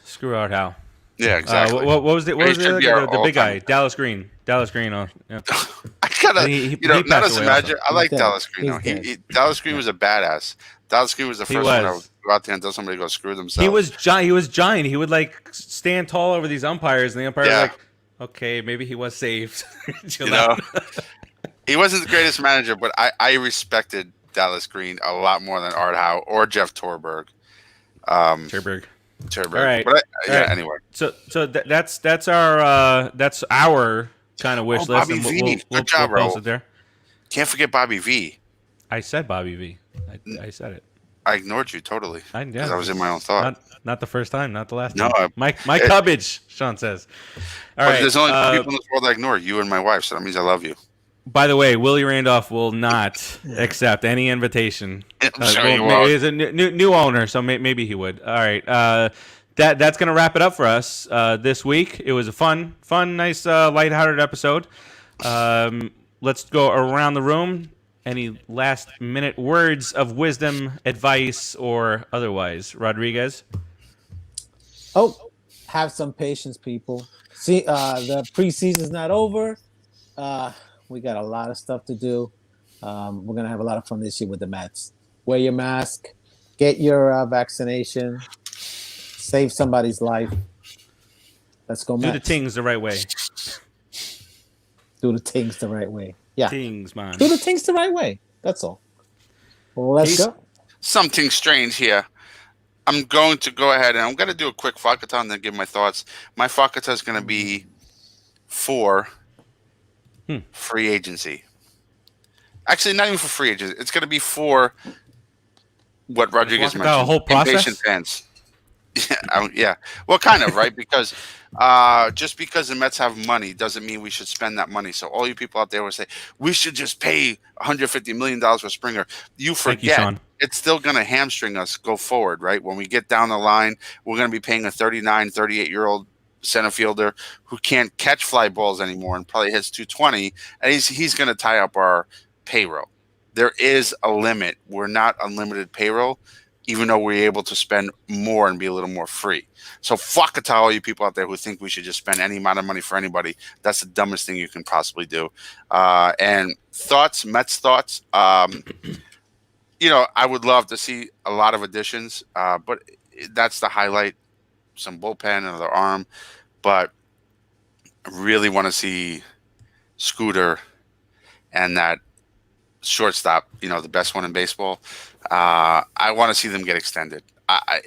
Screw Art Howe. Yeah, exactly. What was the big guy? Dallas Green. Yeah. I gotta, not as a manager. I like Dallas Green. Dallas Green was a badass. Dallas Green was the first one to go out there and tell somebody to go screw themselves. He was giant. He would like stand tall over these umpires, and the umpire was like, okay, maybe he was saved. He wasn't the greatest manager, but I respected Dallas Green a lot more than Art Howe or Jeff Torberg. Turberg. All right. But anyway. So that's our kind of wish list. Bobby V. We'll Good job, post it there. Can't forget Bobby V. I said Bobby V. I said it. I ignored you totally because I was in my own it's thought. Not the first time, not the last No, time. My cubbage, Sean says. All but right. there's only two people in this world I ignore, you and my wife, so that means I love you. By the way, Willie Randolph will not accept any invitation. I'm sure you won't. He's a new owner, so maybe he would. All right. That's going to wrap it up for us this week. It was a fun, nice, lighthearted episode. Let's go around the room. Any last-minute words of wisdom, advice, or otherwise? Rodriguez? Oh, have some patience, people. See, the preseason's not over. We got a lot of stuff to do. We're going to have a lot of fun this year with the Mets. Wear your mask. Get your vaccination. Save somebody's life. Let's go Mets. Do the things the right way. Do the things the right way. Yeah. Things, man. Do the things the right way. That's all. Well, let's go. Something strange here. I'm going to go ahead and I'm going to do a quick Fakata and then give my thoughts. My Fakata is going to be for free agency. Actually, not even for free agency. It's going to be for what Rodriguez mentioned. A whole process? Impatient fans. Yeah. Well, kind of, right? Because just because the Mets have money doesn't mean we should spend that money. So all you people out there will say, we should just pay $150 million for Springer. You forget it's still going to hamstring us go forward, right? When we get down the line, we're going to be paying a 39, 38-year-old center fielder who can't catch fly balls anymore and probably hits 220, and he's going to tie up our payroll. There is a limit. We're not unlimited payroll, even though we're able to spend more and be a little more free. So fuck it to all you people out there who think we should just spend any amount of money for anybody. That's the dumbest thing you can possibly do. And thoughts, Mets thoughts. I would love to see a lot of additions, but that's the highlight. Some bullpen, another arm. But I really want to see Scooter and that shortstop, the best one in baseball. I want to see them get extended.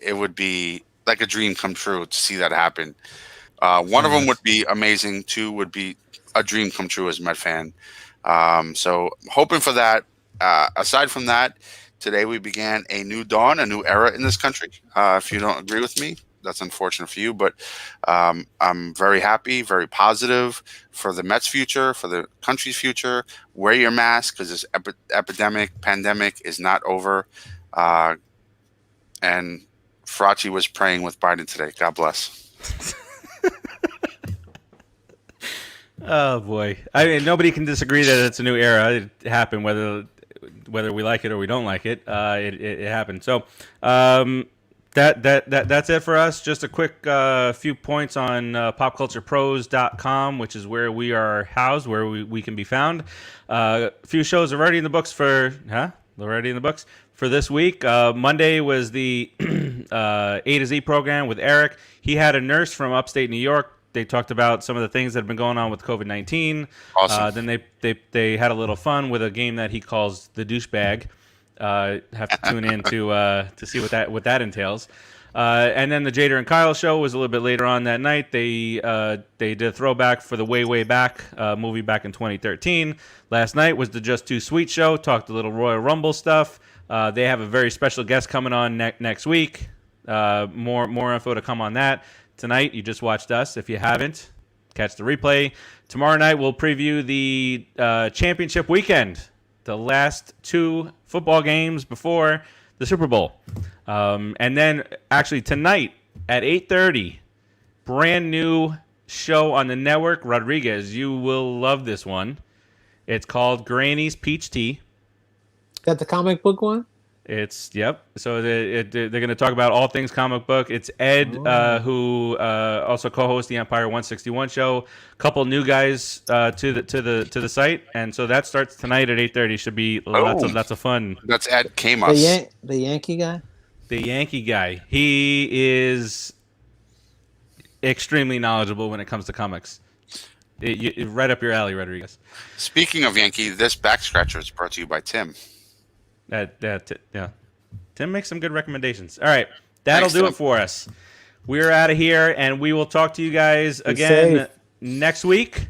It would be like a dream come true to see that happen. One of them would be amazing. Two would be a dream come true as a Met fan. So hoping for that. Aside from that, today we began a new dawn, a new era in this country. If you don't agree with me, that's unfortunate for you, but I'm very happy, very positive for the Mets' future, for the country's future. Wear your mask because this pandemic is not over. And Fauci was praying with Biden today. God bless. Oh boy! I mean, nobody can disagree that it's a new era. It happened whether we like it or we don't like it. It happened. So. That's it for us. Just a quick few points on popculturepros.com, which is where we are housed, where we can be found. A few shows are already in the books for this week. Monday was the A to Z program with Eric. He had a nurse from upstate New York. They talked about some of the things that have been going on with COVID-19. Awesome. Then they had a little fun with a game that he calls the douchebag. Have to tune in to see what that entails. And then the Jader and Kyle show was a little bit later on that night. They did a throwback for the way back movie back in 2013. Last night was the Just Too Sweet show. Talked a little Royal Rumble stuff. They have a very special guest coming on next week. More info to come on that. Tonight you just watched us. If you haven't, catch the replay. Tomorrow night we'll preview the championship weekend. The last two football games before the Super Bowl. And then actually tonight at 8:30, brand new show on the network. Rodriguez, you will love this one. It's called Granny's Peach Tea. Got the comic book one? Yep. So they're going to talk about all things comic book. It's Ed, who also co-hosts the Empire 161 show. A couple new guys to the site, and so that starts tonight at 8:30. Should be lots of fun. That's Ed Camus. The Yankee guy. The Yankee guy. He is extremely knowledgeable when it comes to comics. Right up your alley, Rodriguez. Speaking of Yankee, this back scratcher is brought to you by Tim. Yeah. Tim makes some good recommendations. All right. That'll do it for us. We're out of here, and we will talk to you guys again next week,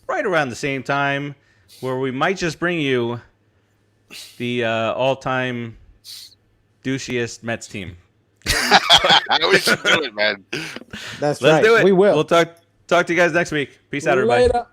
right around the same time, where we might just bring you the all-time douchiest Mets team. We should do it, man. That's Let's right. do it. We will. We'll talk to you guys next week. Peace out, everybody. Later.